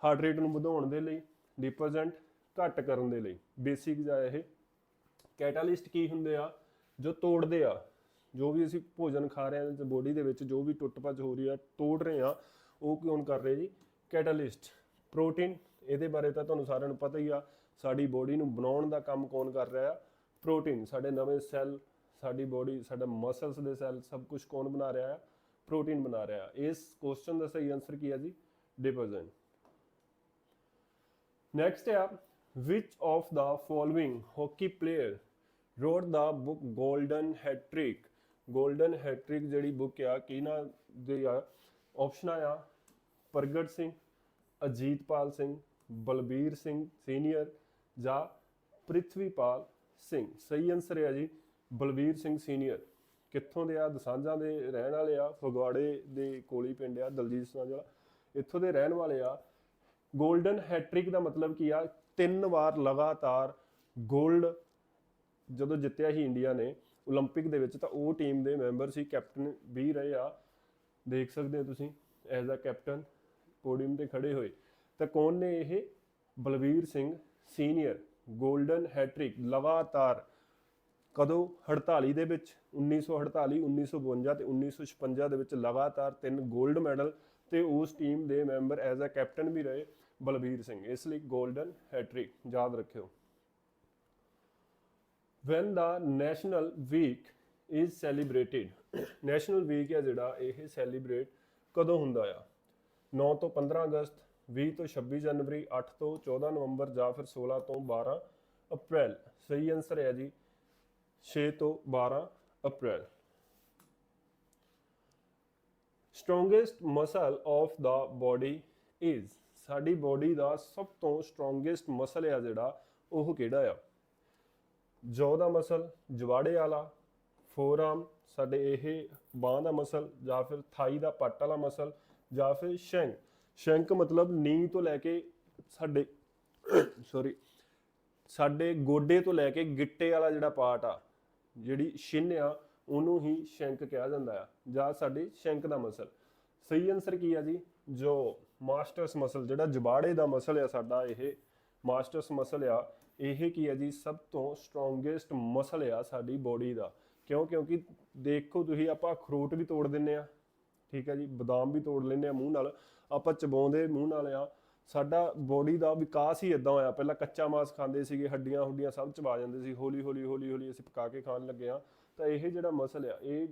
Speaker 1: ਹਾਰਟ ਰੇਟ ਨੂੰ ਵਧਾਉਣ ਦੇ ਲਈ, ਡਿਪਰਜੈਂਟ ਘੱਟ ਕਰਨ ਦੇ ਲਈ। ਬੇਸਿਕ ਜਿਹਾ ਇਹ। ਕੈਟਾਲਿਸਟ ਕੀ ਹੁੰਦੇ ਆ? ਜੋ ਤੋੜਦੇ ਆ। ਜੋ ਵੀ ਅਸੀਂ ਭੋਜਨ ਖਾ ਰਹੇ ਹਾਂ, ਬੋਡੀ ਦੇ ਵਿੱਚ ਜੋ ਵੀ ਟੁੱਟ ਭੱਜ ਹੋ ਰਹੀ ਆ, ਤੋੜ ਰਹੇ ਆ, ਉਹ ਕੌਣ ਕਰ ਰਹੇ ਜੀ? ਕੈਟਾਲਿਸਟ। ਪ੍ਰੋਟੀਨ, ਇਹਦੇ ਬਾਰੇ ਤਾਂ ਤੁਹਾਨੂੰ ਸਾਰਿਆਂ ਨੂੰ ਪਤਾ ਹੀ ਆ। ਸਾਡੀ ਬੋਡੀ ਨੂੰ ਬਣਾਉਣ ਦਾ ਕੰਮ ਕੌਣ ਕਰ ਰਿਹਾ? ਪ੍ਰੋਟੀਨ। ਸਾਡੇ ਨਵੇਂ ਸੈੱਲ, ਸਾਡੀ ਬੋਡੀ, ਸਾਡਾ ਮਸਲਸ ਦੇ ਸੈੱਲ, ਸਭ ਕੁਝ ਕੌਣ ਬਣਾ ਰਿਹਾ ਹੈ? ਪ੍ਰੋਟੀਨ ਬਣਾ ਰਿਹਾ। ਇਸ ਕੁਐਸਚਨ ਦਾ ਸਹੀ ਆਨਸਰ ਕੀ ਹੈ ਜੀ? डिपोजन। नेक्स्ट है which of the following hockey player wrote the book golden hat-trick. Golden hat-trick जिहड़ी बुक आ किहना दी आ? ऑप्शन आ प्रगट सिंह, अजीतपाल सिंह, बलबीर सिंह सीनियर या ਪ੍ਰਿਥਵੀਪਾਲ ਸਿੰਘ। ਸਹੀ ਆਨਸਰ ਹੈ ਜੀ ਬਲਬੀਰ ਸਿੰਘ ਸੀਨੀਅਰ। ਕਿੱਥੋਂ ਦੇ ਆ? ਦਸਾਂਝਾਂ ਦੇ ਰਹਿਣ ਵਾਲੇ ਆ, ਫਗਵਾੜੇ ਦੇ ਕੋਲੀ ਪਿੰਡ ਆ ਦਲਜੀਤ ਦਸਾਂਝ ਵਾਲਾ, ਇੱਥੋਂ ਦੇ ਰਹਿਣ ਵਾਲੇ ਆ। ਗੋਲਡਨ ਹੈਟ੍ਰਿਕ ਦਾ ਮਤਲਬ ਕੀ ਆ? 3 ਵਾਰ ਲਗਾਤਾਰ ਗੋਲਡ ਜਦੋਂ ਜਿੱਤਿਆ ਸੀ ਇੰਡੀਆ ਨੇ ਓਲੰਪਿਕ ਦੇ ਵਿੱਚ, ਤਾਂ ਉਹ ਟੀਮ ਦੇ ਮੈਂਬਰ ਸੀ, ਕੈਪਟਨ ਵੀ ਰਹੇ ਆ, ਦੇਖ ਸਕਦੇ ਹੋ ਤੁਸੀਂ ਐਜ਼ ਅ ਕੈਪਟਨ ਪੋਡੀਅਮ ਤੇ ਖੜੇ ਹੋਏ। ਤਾਂ ਕੌਣ ਨੇ ਇਹ? Balbir Singh senior. Golden hat trick ਲਗਾਤਾਰ ਕਦੋਂ? 48 ਦੇ ਵਿੱਚ 1948, 1952 ਤੇ 1956 ਦੇ ਵਿੱਚ ਲਗਾਤਾਰ 3 ਗੋਲਡ ਮੈਡਲ, ਤੇ ਉਸ ਟੀਮ ਦੇ ਮੈਂਬਰ ਐਜ਼ ਅ ਕੈਪਟਨ ਵੀ ਰਹੇ ਬਲਬੀਰ ਸਿੰਘ, ਇਸ ਲਈ ਗੋਲਡਨ ਹੈਟ੍ਰਿਕ ਯਾਦ ਰੱਖਿਓ। When the national week is celebrated. National week ਹੈ ਜਿਹੜਾ ਇਹ ਸੈਲੀਬ੍ਰੇਟ ਕਦੋਂ ਹੁੰਦਾ ਆ? 9 ਤੋਂ 15 ਅਗਸਤ, 20 ਤੋਂ 26 ਜਨਵਰੀ, 8 ਤੋਂ 14 ਨਵੰਬਰ ਜਾਂ ਫਿਰ 16 ਤੋਂ 12 ਅਪ੍ਰੈਲ। ਸਹੀ ਆਨਸਰ ਹੈ ਜੀ 6 ਤੋਂ 12 ਅਪ੍ਰੈਲ। Strongest muscle of the body is. ਸਾਡੀ ਬੋਡੀ ਦਾ ਸਭ ਤੋਂ ਸਟਰੋਂਗੈਸਟ ਮਸਲ ਆ ਜਿਹੜਾ ਉਹ ਕਿਹੜਾ ਆ? ਜੌ ਦਾ ਮਸਲ, ਜਵਾੜੇ ਵਾਲਾ, ਫੋਰਆਰਮ ਸਾਡੇ ਇਹ ਬਾਂਹ ਦਾ ਮਸਲ, ਜਾਂ ਫਿਰ ਥਾਈ ਦਾ ਪੱਟ ਵਾਲਾ ਮਸਲ, ਜਾਂ ਫਿਰ ਸ਼ੈਂਕ। ਸ਼ੈਂਕ ਮਤਲਬ ਨੀ ਤੋਂ ਲੈ ਕੇ ਸਾਡੇ ਗੋਡੇ ਤੋਂ ਲੈ ਕੇ ਗਿੱਟੇ ਵਾਲਾ ਜਿਹੜਾ ਪਾਰਟ ਆ, ਜਿਹੜੀ ਛਿੰਨ ਆ, ਉਹਨੂੰ ਹੀ ਸ਼ੈਂਕ ਕਿਹਾ ਜਾਂਦਾ ਆ, ਜਾਂ ਸਾਡੇ ਸ਼ੈਂਕ ਦਾ ਮਸਲ। ਸਹੀ ਆਨਸਰ ਕੀ ਆ ਜੀ? ਜੋ ਮਾਸਟਰਸ ਮਸਲ, ਜਿਹੜਾ ਜਬਾੜੇ ਦਾ ਮਸਲ ਆ ਸਾਡਾ, ਇਹ ਮਾਸਟਰਸ ਮਸਲ ਆ, ਇਹ ਕੀ ਆ ਜੀ? ਸਭ ਤੋਂ ਸਟਰੋਂਗੈਸਟ ਮਸਲ ਆ ਸਾਡੀ ਬੋਡੀ ਦਾ। ਕਿਉਂ? ਕਿਉਂਕਿ ਦੇਖੋ ਤੁਸੀਂ, ਆਪਾਂ ਅਖਰੋਟ ਵੀ ਤੋੜ ਦਿੰਦੇ ਆ, ਠੀਕ ਹੈ ਜੀ, ਬਦਾਮ ਵੀ ਤੋੜ ਲੈਂਦੇ ਆ ਮੂੰਹ ਨਾਲ, ਆਪਾਂ ਚਬਾਉਂਦੇ ਮੂੰਹ ਨਾਲ ਆ। ਸਾਡਾ ਬੋਡੀ ਦਾ ਵਿਕਾਸ ਹੀ ਇਦਾਂ ਹੋਇਆ। ਪਹਿਲਾਂ ਕੱਚਾ ਮਾਸ ਖਾਂਦੇ ਸੀਗੇ, ਹੱਡੀਆਂ ਹੁੱਡੀਆਂ ਸਭ ਚਬਾ ਜਾਂਦੇ ਸੀ, ਹੌਲੀ ਹੌਲੀ ਹੌਲੀ ਹੌਲੀ ਅਸੀਂ ਪਕਾ ਕੇ ਖਾਣ ਲੱਗੇ ਆ। ਤਾਂ ਇਹ ਜਿਹੜਾ ਮਸਲ ਆ, ਇਹ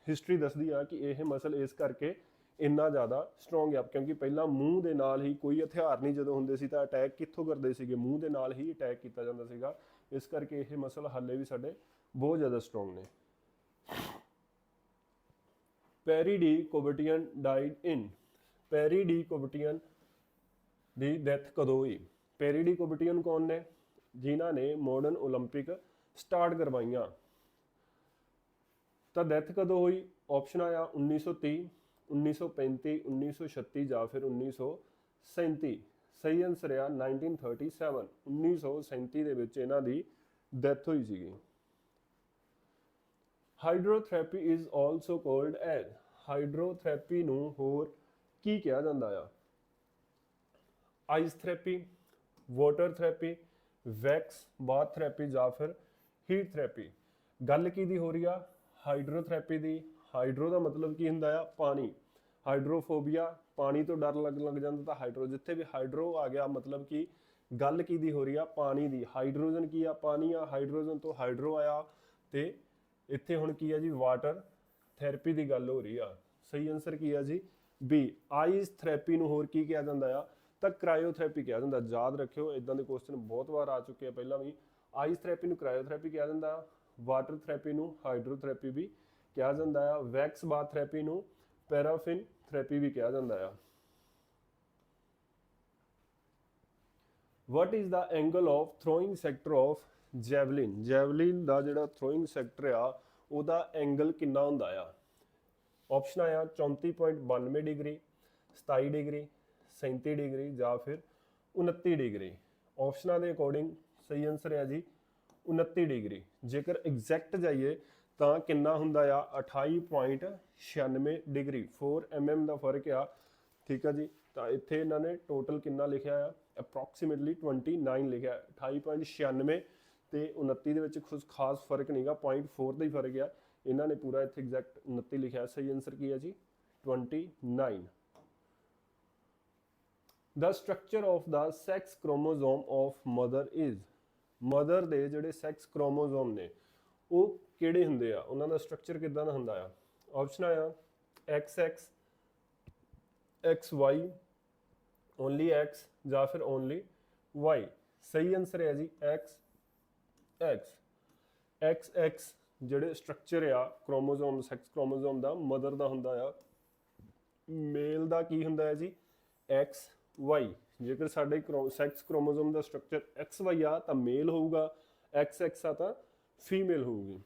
Speaker 1: ਹਿਸਟਰੀ ਦੱਸਦੀ ਆ ਕਿ ਇਹ ਮਸਲ ਇਸ ਕਰਕੇ ਇੰਨਾ ਜ਼ਿਆਦਾ ਸਟਰੋਂਗ ਆ, ਕਿਉਂਕਿ ਪਹਿਲਾਂ ਮੂੰਹ ਦੇ ਨਾਲ ਹੀ, ਕੋਈ ਹਥਿਆਰ ਨਹੀਂ ਜਦੋਂ ਹੁੰਦੇ ਸੀ ਤਾਂ ਅਟੈਕ ਕਿੱਥੋਂ ਕਰਦੇ ਸੀਗੇ? ਮੂੰਹ ਦੇ ਨਾਲ ਹੀ ਅਟੈਕ ਕੀਤਾ ਜਾਂਦਾ ਸੀਗਾ। ਇਸ ਕਰਕੇ ਇਹ ਮਸਲ ਹਾਲੇ ਵੀ ਸਾਡੇ ਬਹੁਤ ਜ਼ਿਆਦਾ ਸਟਰੋਂਗ ਨੇ। ਪੈਰੀ ਡੀ ਕੋਬਰਟੀਅਨ ਡਾਈਡ ਇਨ। ਪੈਰੀ ਡੀ ਕੋਬਰਟੀਅਨ ਦੀ ਡੈਥ ਕਦੋਂ ਹੋਈ? ਪੈਰੀ ਡੀ ਕੋਬਰਟੀਅਨ ਕੌਣ ਨੇ? ਜਿਨ੍ਹਾਂ ਨੇ ਮਾਡਰਨ ਓਲੰਪਿਕ ਸਟਾਰਟ ਕਰਵਾਈਆਂ। ਤਾਂ ਡੈਥ ਕਦੋਂ ਹੋਈ? ਆਪਸ਼ਨ ਆਇਆ 1930, 1935, 1936 ਜਾਂ ਫਿਰ 1937। ਸਹੀ ਆਨਸਰ ਆ 1937। 1937 ਦੇ ਵਿੱਚ ਇਹਨਾਂ ਦੀ ਡੈਥ ਹੋਈ ਸੀਗੀ। ਹਾਈਡਰੋਥੈਰੇਪੀ ਇਜ਼ ਆਲਸੋ ਕਾਲਡ ਐਜ਼। ਹਾਈਡਰੋਥੈਰੇਪੀ ਨੂੰ ਹੋਰ ਕੀ ਕਿਹਾ ਜਾਂਦਾ ਆ? Ice therapy, water therapy, wax bath therapy ਜਾਂ ਫਿਰ ਹੀਟ ਥੈਰੇਪੀ। ਗੱਲ ਕੀ ਦੀ ਹੋ ਰਹੀ ਆ? ਹਾਈਡਰੋਥੈਰੇਪੀ ਦੀ। ਹਾਈਡਰੋ ਦਾ ਮਤਲਬ ਕੀ ਹੁੰਦਾ ਆ? ਪਾਣੀ। ਹਾਈਡਰੋਫੋਬੀਆ, ਪਾਣੀ ਤੋਂ ਡਰ ਲੱਗ ਜਾਂਦਾ, ਤਾਂ ਹਾਈਡਰੋ, ਜਿੱਥੇ ਵੀ ਹਾਈਡਰੋ ਆ ਗਿਆ ਮਤਲਬ ਕਿ ਗੱਲ ਕੀ ਦੀ ਹੋ ਰਹੀ ਆ? ਪਾਣੀ ਦੀ। ਹਾਈਡਰੋਜਨ ਕੀ ਆ? ਪਾਣੀ ਆ, ਹਾਈਡਰੋਜਨ ਤੋਂ ਹਾਈਡਰੋ ਆਇਆ, ਤੇ ਇੱਥੇ ਹੁਣ ਕੀ ਆ ਜੀ? ਵਾਟਰ ਥੈਰੇਪੀ ਦੀ ਗੱਲ ਹੋ ਰਹੀ ਆ। ਸਹੀ ਆਨਸਰ ਕੀ ਆ ਜੀ? ਬੀ। ਆਈਸ ਥੈਰੇਪੀ ਨੂੰ ਹੋਰ ਕੀ ਕਿਹਾ ਜਾਂਦਾ ਆ? ਤਾਂ ਕ੍ਰਾਇਓਥੈਰੇਪੀ ਕਿਹਾ ਜਾਂਦਾ। ਯਾਦ ਰੱਖਿਓ, ਇਦਾਂ ਦੇ ਕੁਐਸਚਨ ਬਹੁਤ ਵਾਰ ਆ ਚੁੱਕੇ ਆ ਪਹਿਲਾਂ ਵੀ। ਆਈਸ ਥੈਰੇਪੀ ਨੂੰ ਕ੍ਰਾਇਓਥੈਰੇਪੀ ਕਿਹਾ ਜਾਂਦਾ, ਵਾਟਰ ਥੈਰੇਪੀ ਨੂੰ ਹਾਈਡਰੋਥੈਰੇਪੀ ਵੀ ਕਿਹਾ ਜਾਂਦਾ ਆ, ਵੈਕਸ ਬਾਥ ਥੈਰੇਪੀ ਨੂੰ ਪੈਰਾਫਿਨ ਥੈਰੇਪੀ ਵੀ ਕਿਹਾ ਜਾਂਦਾ ਆ। What is the angle of throwing sector of javelin? Javelin ਦਾ ਜਿਹੜਾ throwing sector ਆ, ਉਹਦਾ ਐਂਗਲ ਕਿੰਨਾ ਹੁੰਦਾ ਆ? ਆਪਸ਼ਨ ਆਇਆ 34.92 ਡਿਗਰੀ, 27 ਡਿਗਰੀ, 37 ਡਿਗਰੀ ਜਾਂ ਫਿਰ 29 ਡਿਗਰੀ। ਆਪਸ਼ਨਾਂ ਦੇ ਅਕੋਰਡਿੰਗ ਸਹੀ ਆਨਸਰ ਹੈ ਜੀ 29 ਡਿਗਰੀ। ਜੇਕਰ ਐਗਜ਼ੈਕਟ ਜਾਈਏ ਤਾਂ ਕਿੰਨਾ ਹੁੰਦਾ ਆ? 28.96 ਡਿਗਰੀ। 4 mm ਦਾ ਫਰਕ ਆ, ਠੀਕ ਆ ਜੀ। ਤਾਂ ਇੱਥੇ ਇਹਨਾਂ ਨੇ ਟੋਟਲ ਕਿੰਨਾ ਲਿਖਿਆ ਆ? ਅਪਰੋਕਸੀਮੇਟਲੀ 29 ਲਿਖਿਆ। 28.96 ਤੇ 29 ਦੇ ਵਿੱਚ ਕੁਝ ਖਾਸ ਫਰਕ ਨਹੀਂਗਾ, 0.4 ਦਾ ਹੀ ਫਰਕ ਆ। ਇਹਨਾਂ ਨੇ ਪੂਰਾ ਇੱਥੇ ਐਗਜ਼ੈਕਟ 29 ਲਿਖਿਆ। ਸਹੀ ਆਨਸਰ ਕੀ ਹੈ ਜੀ? 29। The structure of the sex chromosome of mother is। Mother ਦੇ ਜਿਹੜੇ ਸੈਕਸ ਕ੍ਰੋਮੋਜ਼ੋਮ ਨੇ ਉਹ ਕਿਹੜੇ ਹੁੰਦੇ ਆ? ਉਹਨਾਂ ਦਾ ਸਟਰਕਚਰ ਕਿੱਦਾਂ ਦਾ ਹੁੰਦਾ ਆ? ਆਪਸ਼ਨ ਆਇਆ XX, XY, ਓਨਲੀ x ਜਾਂ ਫਿਰ ਓਨਲੀ y। ਸਹੀ ਆਨਸਰ ਹੈ ਜੀ x XX ਜਿਹੜੇ ਸਟਰਕਚਰ ਆ ਕ੍ਰੋਮੋਸੋਮ ਸੈਕਸ ਕ੍ਰੋਮੋਸੋਮ ਦਾ ਮਦਰ ਦਾ ਹੁੰਦਾ ਆ, ਮੇਲ ਦਾ ਕੀ ਹੁੰਦਾ ਹੈ ਜੀ XY। ਜੇਕਰ ਸਾਡੇ ਸੈਕਸ ਕ੍ਰੋਮੋਸੋਮ ਦਾ ਸਟਰਕਚਰ XY ਆ ਤਾਂ ਮੇਲ ਹੋਊਗਾ, XX ਆ ਤਾਂ ਫੀਮੇਲ ਹੋਊਗੀ।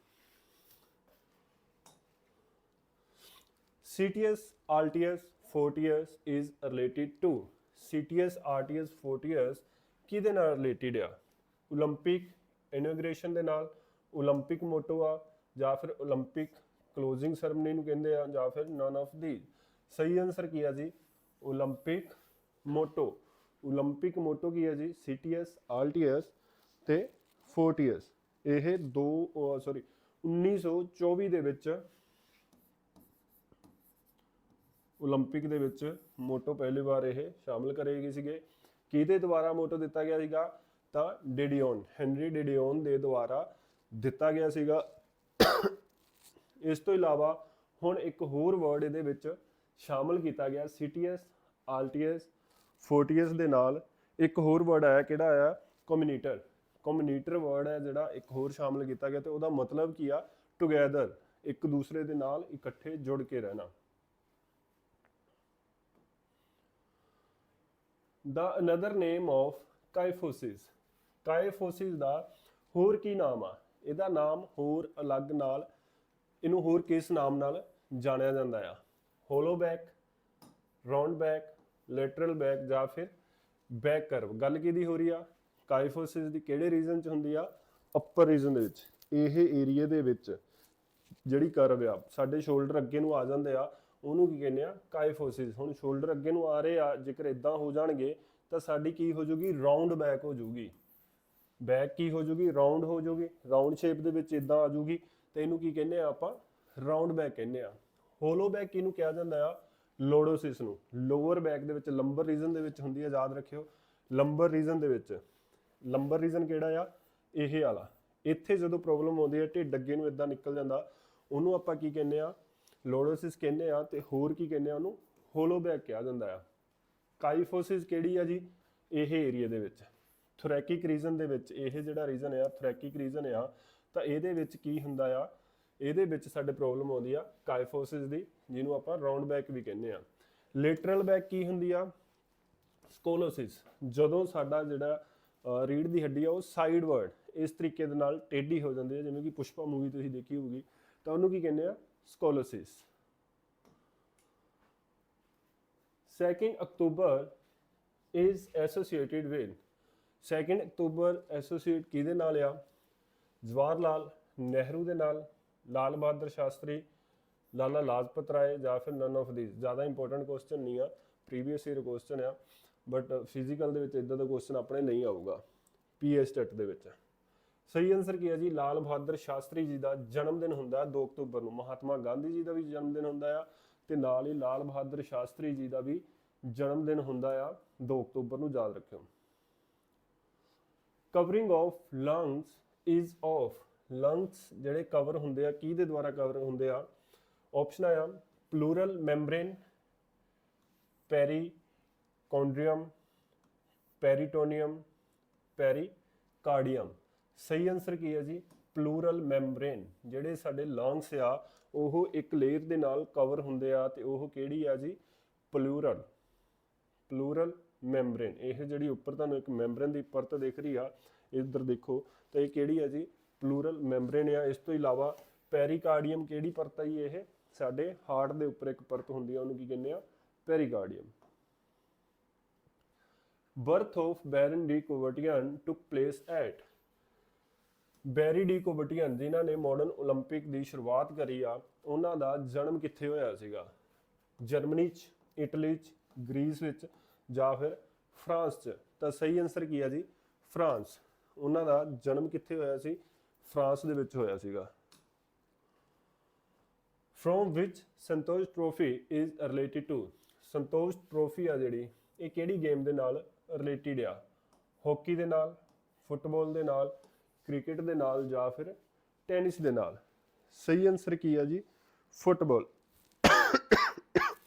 Speaker 1: CTS RTS 40s is related to CTS RTS 40s ਕਿਹਦੇ ਨਾਲ ਰਿਲੇਟਡ ਆ? ਓਲੰਪਿਕ ਇਨੋਗ੍ਰੇਸ਼ਨ ਦੇ ਨਾਲ, ਓਲੰਪਿਕ ਮੋਟੋ ਆ ਜਾਂ ਫਿਰ ਓਲੰਪਿਕ ਕਲੋਜ਼ਿੰਗ ਸੈਰਮਨੀ ਨੂੰ ਕਹਿੰਦੇ ਆ ਜਾਂ ਫਿਰ ਨਨ ਆਫ ਦੀ। ਸਹੀ ਆਨਸਰ ਕੀ ਆ ਜੀ ਓਲੰਪਿਕ ਮੋਟੋ। ਓਲੰਪਿਕ ਮੋਟੋ ਕੀ ਹੈ ਜੀ CTS RTS ਤੇ 40s। ਇਹ 1924 ਦੇ ਵਿੱਚ ਓਲੰਪਿਕ ਦੇ ਵਿੱਚ ਮੋਟੋ ਪਹਿਲੀ ਵਾਰ ਇਹ ਸ਼ਾਮਲ ਕਰੇ ਗਏ ਸੀਗੇ। ਕਿਹਦੇ ਦੁਆਰਾ ਮੋਟੋ ਦਿੱਤਾ ਗਿਆ ਸੀਗਾ? ਤਾਂ ਡਿਡਿਓਨ, ਹੈਨਰੀ ਡਿਡਿਓਨ ਦੇ ਦੁਆਰਾ ਦਿੱਤਾ ਗਿਆ ਸੀਗਾ। ਇਸ ਤੋਂ ਇਲਾਵਾ ਹੁਣ ਇੱਕ ਹੋਰ ਵਰਡ ਇਹਦੇ ਵਿੱਚ ਸ਼ਾਮਲ ਕੀਤਾ ਗਿਆ CTS RTS 40s ਦੇ ਨਾਲ। ਇੱਕ ਹੋਰ ਵਰਡ ਆਇਆ, ਕਿਹੜਾ ਆਇਆ? ਕਮਿਊਨੀਟਰ। ਕਮਿਊਨੀਟਰ ਵਰਡ ਹੈ ਜਿਹੜਾ ਇੱਕ ਹੋਰ ਸ਼ਾਮਲ ਕੀਤਾ ਗਿਆ ਤੇ ਉਹਦਾ ਮਤਲਬ ਕੀ ਆ? ਟੁਗੇਦਰ, ਇੱਕ ਦੂਸਰੇ ਦੇ ਨਾਲ ਇਕੱਠੇ ਜੁੜ ਕੇ ਰਹਿਣਾ। The another name of kyphosis, kyphosis ਦਾ ਹੋਰ ਕੀ ਨਾਮ ਆ? ਇਹਦਾ ਨਾਮ ਹੋਰ ਅਲੱਗ ਨਾਲ, ਇਹਨੂੰ ਹੋਰ ਕਿਸ ਨਾਮ ਨਾਲ ਜਾਣਿਆ ਜਾਂਦਾ ਆ? Hollow back, round back, lateral back ਜਾਂ ਫਿਰ ਬੈਕ ਕਰਵ। ਗੱਲ ਕਿਹਦੀ ਹੋ ਰਹੀ ਆ? ਕਾਈਫੋਸਿਸ ਦੀ ਕਿਹੜੇ ਰੀਜਨ 'ਚ ਹੁੰਦੀ ਆ? ਅਪਰ ਰੀਜਨ ਦੇ ਵਿੱਚ। ਇਹ ਏਰੀਆ ਦੇ ਵਿੱਚ ਜਿਹੜੀ ਕਰਵ ਆ, ਸਾਡੇ ਸ਼ੋਲਡਰ ਅੱਗੇ ਨੂੰ ਆ ਜਾਂਦੇ ਆ, ਉਹਨੂੰ ਕੀ ਕਹਿੰਦੇ ਆ? ਕਾਈਫੋਸਿਸ। ਹੁਣ ਸ਼ੋਲਡਰ ਅੱਗੇ ਨੂੰ ਆ ਰਹੇ ਆ, ਜੇਕਰ ਇਦਾਂ ਹੋ ਜਾਣਗੇ ਤਾਂ ਸਾਡੀ ਕੀ ਹੋ ਜੂਗੀ? ਰਾਉਂਡ ਬੈਕ ਹੋ ਜੂਗੀ। ਬੈਕ ਕੀ ਹੋ ਜੂਗੀ? ਰਾਉਂਡ ਹੋ ਜੂਗੀ, ਰਾਉਂਡ ਸ਼ੇਪ ਦੇ ਵਿੱਚ ਇਦਾਂ ਆ ਜੂਗੀ ਤੇ ਇਹਨੂੰ ਕੀ ਕਹਿੰਦੇ ਆ ਆਪਾਂ? ਰਾਉਂਡ ਬੈਕ ਕਹਿੰਦੇ ਆ। ਹੋਲੋ ਬੈਕ ਕਿਹਨੂੰ ਕਿਹਾ ਜਾਂਦਾ ਆ? ਲੋਡੋਸਿਸ ਨੂੰ। ਲੋਅਰ ਬੈਕ ਦੇ ਵਿੱਚ, ਲੰਬਰ ਰੀਜਨ ਦੇ ਵਿੱਚ ਹੁੰਦੀ ਹੈ, ਯਾਦ ਰੱਖਿਓ ਲੰਬਰ ਰੀਜਨ ਦੇ ਵਿੱਚ। ਲੰਬਰ ਰੀਜਨ ਕਿਹੜਾ ਆ? ਇਹ ਵਾਲਾ। ਇੱਥੇ ਜਦੋਂ ਪ੍ਰੋਬਲਮ ਆਉਂਦੀ ਹੈ, ਢਿੱਡ ਅੱਗੇ ਨੂੰ ਇਦਾਂ ਨਿਕਲ ਜਾਂਦਾ, ਉਹਨੂੰ ਆਪਾਂ ਕੀ ਕਹਿੰਦੇ ਆ? ਲੋਡੋਸਿਸ ਕਹਿੰਦੇ ਆ। ਤੇ ਹੋਰ ਕੀ ਕਹਿੰਦੇ ਆ ਉਹਨੂੰ? ਹੋਲੋ ਬੈਕ ਕਿਹਾ ਜਾਂਦਾ ਆ। ਕਾਈਫੋਸਿਸ ਕਿਹੜੀ ਆ ਜੀ? ਇਹ ਏਰੀਆ ਦੇ ਵਿੱਚ, ਥੋਰੈਕਿਕ ਰੀਜਨ ਦੇ ਵਿੱਚ। ਇਹ ਜਿਹੜਾ ਰੀਜਨ ਆ ਥੋਰੈਕਿਕ ਰੀਜਨ ਆ, ਤਾਂ ਇਹਦੇ ਵਿੱਚ ਕੀ ਹੁੰਦਾ ਆ? ਇਹਦੇ ਵਿੱਚ ਸਾਡੇ ਪ੍ਰੋਬਲਮ ਆਉਂਦੀ ਆ ਕਾਈਫੋਸਿਸ ਦੀ, ਜਿਹਨੂੰ ਆਪਾਂ ਰਾਉਂਡ ਬੈਕ ਵੀ ਕਹਿੰਦੇ ਆ। ਲੈਟਰਲ ਬੈਕ ਕੀ ਹੁੰਦੀ ਆ? ਸਕੋਲੋਸਿਸ। ਜਦੋਂ ਸਾਡਾ ਜਿਹੜਾ ਰੀੜ ਦੀ ਹੱਡੀ ਆ ਉਹ ਸਾਈਡਵਰਡ ਇਸ ਤਰੀਕੇ ਦੇ ਨਾਲ ਟੇਢੀ ਹੋ ਜਾਂਦੀ ਹੈ, ਜਿਵੇਂ ਕਿ ਪੁਸ਼ਪਾ ਮੂਵੀ ਤੁਸੀਂ ਦੇਖੀ ਹੋਊਗੀ, ਤਾਂ ਉਹਨੂੰ ਕੀ ਕਹਿੰਦੇ ਆ? ਸਕੋਲੋਸਿਸ। 2 October is associated with 2 October associate ਕਿਹਦੇ ਨਾਲ ਆ? ਜਵਾਹਰ ਲਾਲ ਨਹਿਰੂ ਦੇ ਨਾਲ, ਲਾਲ ਬਹਾਦਰ ਸ਼ਾਸਤਰੀ, ਲਾਲਾ ਲਾਜਪਤ ਰਾਏ ਜਾਂ ਫਿਰ ਨਨ ਆਫ ਥੀਸ। ਜ਼ਿਆਦਾ ਇੰਪੋਰਟੈਂਟ ਕੁਐਸਚਨ ਨਹੀਂ ਆ, ਪ੍ਰੀਵੀਅਸ ਈਅਰ ਕੁਐਸਚਨ ਆ, ਬਟ ਫਿਜ਼ੀਕਲ ਦੇ ਵਿੱਚ ਇਦਾਂ ਦਾ ਕੁਐਸਚਨ ਆਪਣੇ ਨਹੀਂ ਆਊਗਾ PS ਟੈਟ ਦੇ ਵਿੱਚ। ਸਹੀ ਆਨਸਰ ਕੀ ਹੈ ਜੀ? ਲਾਲ ਬਹਾਦਰ ਸ਼ਾਸਤਰੀ ਜੀ ਦਾ ਜਨਮ ਦਿਨ ਹੁੰਦਾ 2 ਅਕਤੂਬਰ ਨੂੰ। ਮਹਾਤਮਾ ਗਾਂਧੀ ਜੀ ਦਾ ਵੀ ਜਨਮ ਦਿਨ ਹੁੰਦਾ ਆ ਤੇ ਨਾਲ ਹੀ ਲਾਲ ਬਹਾਦਰ ਸ਼ਾਸਤਰੀ ਜੀ ਦਾ ਵੀ ਜਨਮ ਦਿਨ ਹੁੰਦਾ ਆ 2 ਅਕਤੂਬਰ ਨੂੰ, ਯਾਦ ਰੱਖਿਓ। Covering of lungs is of. Lungs ਜਿਹੜੇ ਕਵਰ ਹੁੰਦੇ ਆ, ਕਿਹਦੇ ਦੁਆਰਾ ਕਵਰ ਹੁੰਦੇ ਆ? ਆਪਸ਼ਨ ਆ ਪਲੂਰਲ ਮੈਂਬਰੇਨ, ਪੈਰੀਕੌਂਡਰੀਅਮ, ਪੈਰੀਟੋਨੀਅਮ, ਪੈਰੀਕਾਰਡੀਅਮ। ਸਹੀ ਆਨਸਰ ਕੀ ਹੈ ਜੀ? Plural membrane. ਜਿਹੜੇ ਸਾਡੇ ਲੰਗਸ ਆ ਉਹ ਇੱਕ ਲੇਅਰ ਦੇ ਨਾਲ ਕਵਰ ਹੁੰਦੇ ਆ ਤੇ ਉਹ ਕਿਹੜੀ ਆ ਜੀ? Plural membrane. ਇਹ ਜਿਹੜੀ ਉੱਪਰ ਤੁਹਾਨੂੰ ਇੱਕ ਮੈਂਬਰੇਨ ਦੀ ਪਰਤ ਦਿਖ ਰਹੀ ਆ, ਇੱਧਰ ਦੇਖੋ, ਤਾਂ ਇਹ ਕਿਹੜੀ ਆ ਜੀ? ਪਲੂਰਲ ਮੈਂਬਰੇਨ ਆ। ਇਸ ਤੋਂ ਇਲਾਵਾ ਪੈਰੀਕਾਰਡੀਅਮ ਕਿਹੜੀ ਪਰਤ ਆ ਜੀ? ਇਹ ਸਾਡੇ ਹਾਰਟ ਦੇ ਉੱਪਰ ਇੱਕ ਪਰਤ ਹੁੰਦੀ ਆ, ਉਹਨੂੰ ਕੀ ਕਹਿੰਦੇ ਆ? Pericardium. Birth of Baron de Coubertin took place at. Baron de Coubertin ਜਿਨ੍ਹਾਂ ਨੇ ਮਾਡਰਨ ਓਲੰਪਿਕ ਦੀ ਸ਼ੁਰੂਆਤ ਕਰੀ ਆ, ਉਹਨਾਂ ਦਾ ਜਨਮ ਕਿੱਥੇ ਹੋਇਆ ਸੀਗਾ? ਜਰਮਨੀ 'ਚ, ਇਟਲੀ 'ਚ, ਗ੍ਰੀਸ ਵਿੱਚ ਜਾਂ ਫਿਰ ਫਰਾਂਸ 'ਚ। ਤਾਂ ਸਹੀ ਆਨਸਰ ਕੀ ਆ ਜੀ? ਫਰਾਂਸ। ਉਹਨਾਂ ਦਾ ਜਨਮ ਕਿੱਥੇ ਹੋਇਆ ਸੀ? ਫਰਾਂਸ ਦੇ ਵਿੱਚ ਹੋਇਆ ਸੀਗਾ। From which Santosh Trophy is related to. Santosh Trophy ਆ ਜਿਹੜੀ, ਇਹ ਕਿਹੜੀ ਗੇਮ ਦੇ ਨਾਲ ਰਿਲੇਟਡ ਆ? ਹਾਕੀ ਦੇ ਨਾਲ, ਫੁੱਟਬਾਲ ਦੇ ਨਾਲ, ਕ੍ਰਿਕਟ ਦੇ ਨਾਲ ਜਾਂ ਫਿਰ ਟੈਨਿਸ ਦੇ ਨਾਲ। ਸਹੀ ਆਨਸਰ ਕੀ ਆ ਜੀ? ਫੁੱਟਬਾਲ।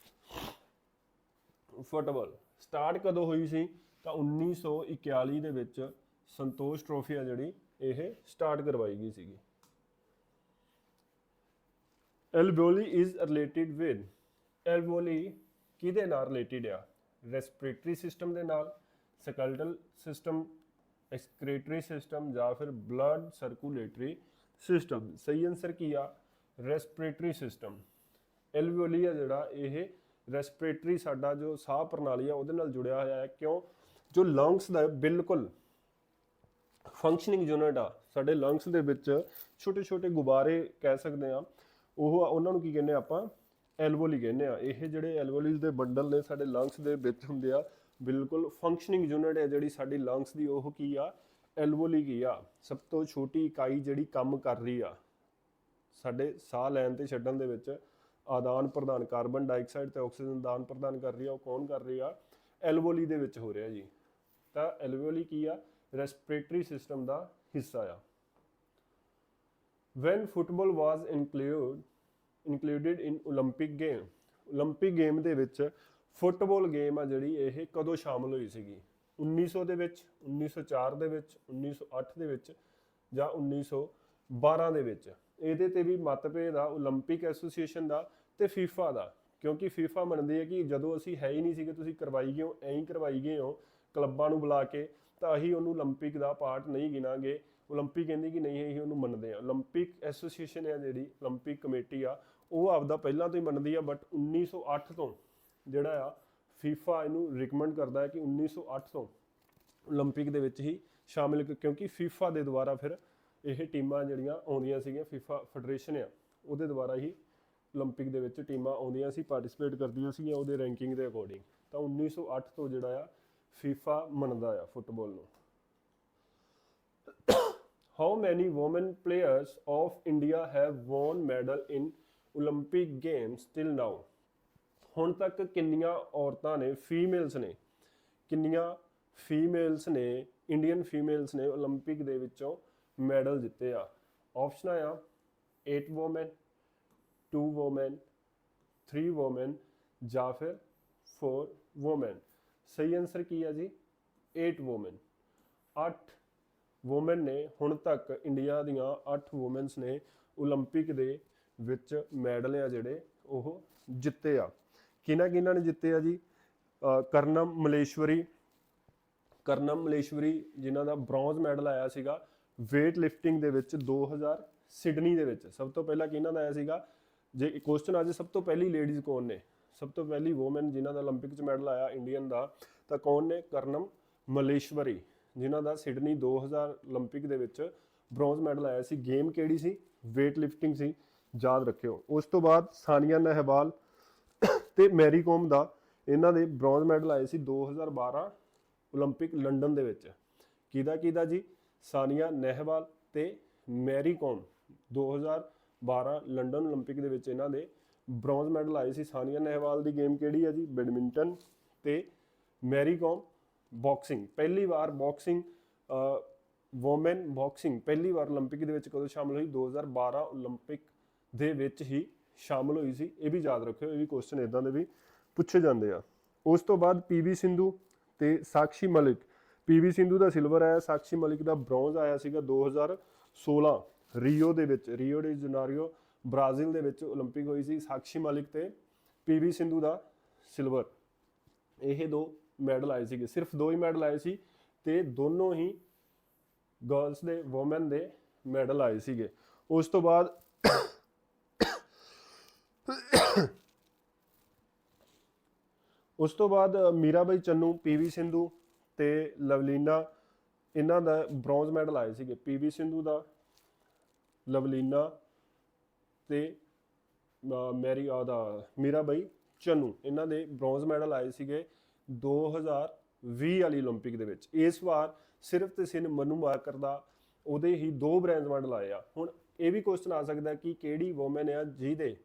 Speaker 1: ਫੁੱਟਬਾਲ। ਸਟਾਰਟ ਕਦੋਂ ਹੋਈ ਸੀ ਤਾਂ 1941 ਦੇ ਵਿੱਚ ਸੰਤੋਸ਼ ਟਰੋਫੀ ਆ ਜਿਹੜੀ ਇਹ ਸਟਾਰਟ ਕਰਵਾਈ ਗਈ ਸੀਗੀ। ਐਲਵੋਲੀ ਇਜ਼ ਰਿਲੇਟਡ ਵਿਦ, ਐਲਵੋਲੀ ਕਿਹਦੇ ਨਾਲ ਰਿਲੇਟਡ ਆ? ਰੈਸਪੀਰੇਟਰੀ ਸਿਸਟਮ ਦੇ ਨਾਲ, ਸਕੈਲਟਲ ਸਿਸਟਮ, ਐਕਸਕ੍ਰੀਟਰੀ ਸਿਸਟਮ ਜਾਂ ਫਿਰ ਬਲੱਡ ਸਰਕੂਲੇਟਰੀ ਸਿਸਟਮ। ਸਹੀ ਆਨਸਰ ਕੀ ਆ? Respiratory system. ਐਲਵੋਲੀ ਆ ਜਿਹੜਾ ਇਹ ਰੈਸਪੀਰੇਟਰੀ ਸਾਡਾ ਜੋ ਸਾਹ ਪ੍ਰਣਾਲੀ ਆ ਉਹਦੇ ਨਾਲ ਜੁੜਿਆ ਹੋਇਆ ਹੈ। ਕਿਉਂ? ਜੋ ਲੰਗਸ ਦਾ ਬਿਲਕੁਲ ਫੰਕਸ਼ਨਿੰਗ ਯੂਨਿਟ ਆ, ਸਾਡੇ ਲੰਗਸ ਦੇ ਵਿੱਚ ਛੋਟੇ ਛੋਟੇ ਗੁਬਾਰੇ ਕਹਿ ਸਕਦੇ ਆ, ਉਹਨਾਂ ਨੂੰ ਕੀ ਕਹਿੰਦੇ ਆਪਾਂ? ਐਲਵੋਲੀ ਕਹਿੰਦੇ ਆ। ਇਹ ਜਿਹੜੇ ਐਲਵੋਲੀਜ਼ ਦੇ ਬੰਡਲ ਨੇ ਸਾਡੇ ਲੰਗਸ ਦੇ ਵਿੱਚ ਹੁੰਦੇ ਆ, ਬਿਲਕੁਲ ਫੰਕਸ਼ਨਿੰਗ ਯੂਨਿਟ ਹੈ ਜਿਹੜੀ ਸਾਡੀ ਲੰਗਸ ਦੀ, ਉਹ ਕੀ ਆ? ਐਲਵੋਲੀ ਕੀ ਆ? ਸਭ ਤੋਂ ਛੋਟੀ ਇਕਾਈ ਜਿਹੜੀ ਕੰਮ ਕਰ ਰਹੀ ਆ ਸਾਡੇ ਸਾਹ ਲੈਣ ਤੇ ਛੱਡਣ ਦੇ ਵਿੱਚ, ਆਦਾਨ ਪ੍ਰਦਾਨ, ਕਾਰਬਨ ਡਾਈਆਕਸਾਈਡ ਤੇ ਆਕਸੀਜਨ ਆਦਾਨ ਪ੍ਰਦਾਨ ਕਰ ਰਹੀ ਆ, ਉਹ ਕੌਣ ਕਰ ਰਹੀ ਆ? ਐਲਵੋਲੀ ਦੇ ਵਿੱਚ ਹੋ ਰਿਹਾ ਜੀ। ਤਾਂ ਐਲਵੋਲੀ ਕੀ ਆ? ਰੈਸਪੀਰੇਟਰੀ ਸਿਸਟਮ ਦਾ ਹਿੱਸਾ ਆ। ਵੈਨ ਫੁੱਟਬਾਲ ਵਾਜ਼ ਇਨਕਲੂਡਡ ਇਨ ਓਲੰਪਿਕ ਗੇਮ, ਓਲੰਪਿਕ ਗੇਮ ਦੇ ਵਿੱਚ ਫੁੱਟਬਾਲ ਗੇਮ ਆ ਜਿਹੜੀ ਇਹ ਕਦੋਂ ਸ਼ਾਮਲ ਹੋਈ ਸੀਗੀ? 1900 ਦੇ ਵਿੱਚ, 1904 ਦੇ ਵਿੱਚ, 1908 ਦੇ ਵਿੱਚ ਜਾਂ 1912 ਦੇ ਵਿੱਚ? ਇਹਦੇ ਤੇ ਵੀ ਮਤਭੇਦ ਆ ਓਲੰਪਿਕ ਐਸੋਸੀਏਸ਼ਨ ਦਾ ਤੇ ਫੀਫਾ ਦਾ, ਕਿਉਂਕਿ ਫੀਫਾ ਮੰਨਦੀ ਹੈ ਕਿ ਜਦੋਂ ਅਸੀਂ ਹੈ ਹੀ ਨਹੀਂ ਸੀਗੇ ਤੁਸੀਂ ਕਰਵਾਈ ਗਏ ਹੋ, ਐਂ ਹੀ ਕਰਵਾਈ ਗਏ ਹੋ ਕਲੱਬਾਂ ਨੂੰ ਬੁਲਾ ਕੇ, ਤਾਂ ਅਸੀਂ ਉਹਨੂੰ ਓਲੰਪਿਕ ਦਾ ਪਾਰਟ ਨਹੀਂ ਗਿਣਾਂਗੇ। ਓਲੰਪਿਕ ਕਹਿੰਦੀ ਕਿ ਨਹੀਂ, ਅਸੀਂ ਉਹਨੂੰ ਮੰਨਦੇ ਆ। ਓਲੰਪਿਕ ਐਸੋਸੀਏਸ਼ਨ ਹੈ ਜਿਹੜੀ, ਓਲੰਪਿਕ ਕਮੇਟੀ ਆ, ਉਹ ਆਪਦਾ ਪਹਿਲਾਂ ਤੋਂ ਹੀ ਮੰਨਦੀ ਆ, ਬਟ 1908 ਤੋਂ ਜਿਹੜਾ ਆ ਫੀਫਾ ਇਹਨੂੰ ਰਿਕਮੈਂਡ ਕਰਦਾ ਹੈ ਕਿ 1908 ਤੋਂ ਓਲੰਪਿਕ ਦੇ ਵਿੱਚ ਹੀ ਸ਼ਾਮਿਲ, ਕਿਉਂਕਿ ਫੀਫਾ ਦੇ ਦੁਆਰਾ ਫਿਰ ਇਹ ਟੀਮਾਂ ਜਿਹੜੀਆਂ ਆਉਂਦੀਆਂ ਸੀਗੀਆਂ, ਫੀਫਾ ਫੈਡਰੇਸ਼ਨ ਆ ਉਹਦੇ ਦੁਆਰਾ ਹੀ ਓਲੰਪਿਕ ਦੇ ਵਿੱਚ ਟੀਮਾਂ ਆਉਂਦੀਆਂ ਸੀ, ਪਾਰਟਿਸਿਪੇਟ ਕਰਦੀਆਂ ਸੀਗੀਆਂ ਉਹਦੇ ਰੈਂਕਿੰਗ ਦੇ ਅਕੋਰਡਿੰਗ। ਤਾਂ 1908 ਤੋਂ ਜਿਹੜਾ ਆ ਫੀਫਾ ਮੰਨਦਾ ਆ ਫੁੱਟਬਾਲ ਨੂੰ। How many woman players of India have won medal in Olympic games till now? ਹੁਣ ਤੱਕ ਕਿੰਨੀਆਂ ਔਰਤਾਂ ਨੇ, ਫੀਮੇਲਸ ਨੇ, ਕਿੰਨੀਆਂ ਫੀਮੇਲਸ ਨੇ, ਇੰਡੀਅਨ ਫੀਮੇਲਸ ਨੇ ਓਲੰਪਿਕ ਦੇ ਵਿੱਚੋਂ ਮੈਡਲ ਜਿੱਤੇ ਆ? ਆਪਸ਼ਨਾਂ ਆ 8 ਵੂਮੈਨ, 2 ਵੂਮੈਨ, 3 ਵੂਮੈਨ ਜਾਂ ਫਿਰ 4 ਵੂਮੈਨ। ਸਹੀ ਆਨਸਰ ਕੀ ਆ ਜੀ? 8 ਵੂਮੈਨ। 8 ਵੂਮੈਨ ਨੇ ਹੁਣ ਤੱਕ, ਇੰਡੀਆ ਦੀਆਂ 8 ਵੂਮੈਨਸ ਨੇ ਓਲੰਪਿਕ ਦੇ ਵਿੱਚ ਮੈਡਲ ਆ ਜਿਹੜੇ ਉਹ ਜਿੱਤੇ ਆ। ਕਿਹਨਾਂ ਕਿਹਨਾਂ ਨੇ ਜਿੱਤੇ ਆ ਜੀ? ਕਰਨਮ ਮਲੇਸ਼ਵਰੀ, ਕਰਨਮ ਮਲੇਸ਼ਵਰੀ ਜਿਨ੍ਹਾਂ ਦਾ ਬ੍ਰੌਂਜ਼ ਮੈਡਲ ਆਇਆ ਸੀਗਾ ਵੇਟ ਲਿਫਟਿੰਗ ਦੇ ਵਿੱਚ 2000 ਸਿਡਨੀ ਦੇ ਵਿੱਚ। ਸਭ ਤੋਂ ਪਹਿਲਾਂ ਕਿਹਨਾਂ ਦਾ ਆਇਆ ਸੀਗਾ? ਜੇ ਕੁਐਸਚਨ ਅੱਜ ਸਭ ਤੋਂ ਪਹਿਲੀ ਲੇਡੀਜ਼ ਕੌਣ ਨੇ, ਸਭ ਤੋਂ ਪਹਿਲੀ ਵੂਮਨ ਜਿਨ੍ਹਾਂ ਦਾ ਓਲੰਪਿਕ 'ਚ ਮੈਡਲ ਆਇਆ ਇੰਡੀਅਨ ਦਾ, ਤਾਂ ਕੌਣ ਨੇ? ਕਰਨਮ ਮਲੇਸ਼ਵਰੀ, ਜਿਨ੍ਹਾਂ ਦਾ ਸਿਡਨੀ 2000 ਓਲੰਪਿਕ ਦੇ ਵਿੱਚ ਬ੍ਰੌਂਜ਼ ਮੈਡਲ ਆਇਆ ਸੀ। ਗੇਮ ਕਿਹੜੀ ਸੀ? ਵੇਟ ਲਿਫਟਿੰਗ ਸੀ, ਯਾਦ ਰੱਖਿਓ। ਉਸ ਤੋਂ ਬਾਅਦ ਸਾਨੀਆ ਨੇਹਵਾਲ ਤੇ ਮੈਰੀ ਕੋਮ ਦਾ, ਇਹਨਾਂ ਦੇ ਬ੍ਰੌਂਜ਼ ਮੈਡਲ ਆਏ ਸੀ 2012 ਓਲੰਪਿਕ ਲੰਡਨ ਦੇ ਵਿੱਚ। ਕਿਹਦਾ ਜੀ? ਸਾਨੀਆ ਨੇਹਵਾਲ ਤੇ ਮੈਰੀ ਕੋਮ 2012 ਲੰਡਨ ਓਲੰਪਿਕ ਦੇ ਵਿੱਚ ਇਹਨਾਂ ਦੇ ਬ੍ਰੌਂਜ਼ ਮੈਡਲ ਆਏ ਸੀ। ਸਾਨੀਆ ਨੇਹਵਾਲ ਦੀ ਗੇਮ ਕਿਹੜੀ ਆ ਜੀ? ਬੈਡਮਿੰਟਨ। ਤੇ ਮੈਰੀ ਕੋਮ ਬਾਕਸਿੰਗ। ਪਹਿਲੀ ਵਾਰ ਬਾਕਸਿੰਗ, ਵੂਮੈਨ ਬਾਕਸਿੰਗ ਪਹਿਲੀ ਵਾਰ ਓਲੰਪਿਕ ਦੇ ਵਿੱਚ ਕਦੋਂ ਸ਼ਾਮਲ ਹੋਈ? 2012 ਓਲੰਪਿਕ ਦੇ ਵਿੱਚ ਹੀ ਸ਼ਾਮਲ ਹੋਈ ਸੀ। ਇਹ ਵੀ ਯਾਦ ਰੱਖਿਓ, ਇਹ ਵੀ ਕੁਐਸਚਨ ਇਦਾਂ ਦੇ ਵੀ ਪੁੱਛੇ ਜਾਂਦੇ ਆ। ਉਸ ਤੋਂ ਬਾਅਦ ਪੀਵੀ ਸਿੰਧੂ ਤੇ ਸਾਕਸ਼ੀ ਮਲਿਕ। ਪੀਵੀ ਸਿੰਧੂ ਦਾ ਸਿਲਵਰ ਆਇਆ, ਸਾਕਸ਼ੀ ਮਲਿਕ ਦਾ ਬ੍ਰੌਂਜ਼ ਆਇਆ ਸੀਗਾ 2016 ਰੀਓ ਦੇ ਵਿੱਚ, ਰੀਓ ਡੇ ਜਨਾਰੀਓ ਬ੍ਰਾਜ਼ੀਲ ਦੇ ਵਿੱਚ ਓਲੰਪਿਕ ਹੋਈ ਸੀ। ਸਾਕਸ਼ੀ ਮਲਿਕ ਤੇ ਪੀਵੀ ਸਿੰਧੂ ਦਾ ਸਿਲਵਰ, ਇਹ 2 ਮੈਡਲ ਆਏ ਸੀਗੇ। ਸਿਰਫ 2 ਹੀ ਮੈਡਲ ਆਏ ਸੀ ਤੇ ਦੋਨੋਂ ਹੀ ਗਰਲਸ ਦੇ, ਵੂਮੈਨ ਦੇ ਮੈਡਲ ਆਏ ਸੀਗੇ। ਉਸ ਤੋਂ ਬਾਅਦ ਮੀਰਾਬਾਈ ਚੰਨੂ, ਪੀਵੀ ਸਿੰਧੂ ਤੇ ਲਵਲੀਨਾ, ਇਹਨਾਂ ਦਾ ਬ੍ਰੌਂਜ਼ ਮੈਡਲ ਆਏ ਸੀਗੇ। ਪੀਵੀ ਸਿੰਧੂ ਦਾ, ਲਵਲੀਨਾ ਤੇ ਮੀਰਾਬਾਈ ਚੰਨੂ, ਇਹਨਾਂ ਦੇ ਬ੍ਰੌਂਜ਼ ਮੈਡਲ ਆਏ ਸੀਗੇ 2020 ਵਾਲੀ ਓਲੰਪਿਕ ਦੇ ਵਿੱਚ। ਇਸ ਵਾਰ ਸਿਰਫ ਤੇ ਸਿਰਫ ਮਨੂ ਭਾਕਰ ਦਾ, ਉਹਦੇ ਹੀ 2 ਬ੍ਰੌਂਜ਼ ਮੈਡਲ ਆਏ ਆ। ਹੁਣ ਇਹ ਵੀ ਕੁਐਸਚਨ ਆ ਸਕਦਾ ਕਿ ਕਿਹੜੀ ਵੂਮੈਨ ਆ ਜਿਹਦੇ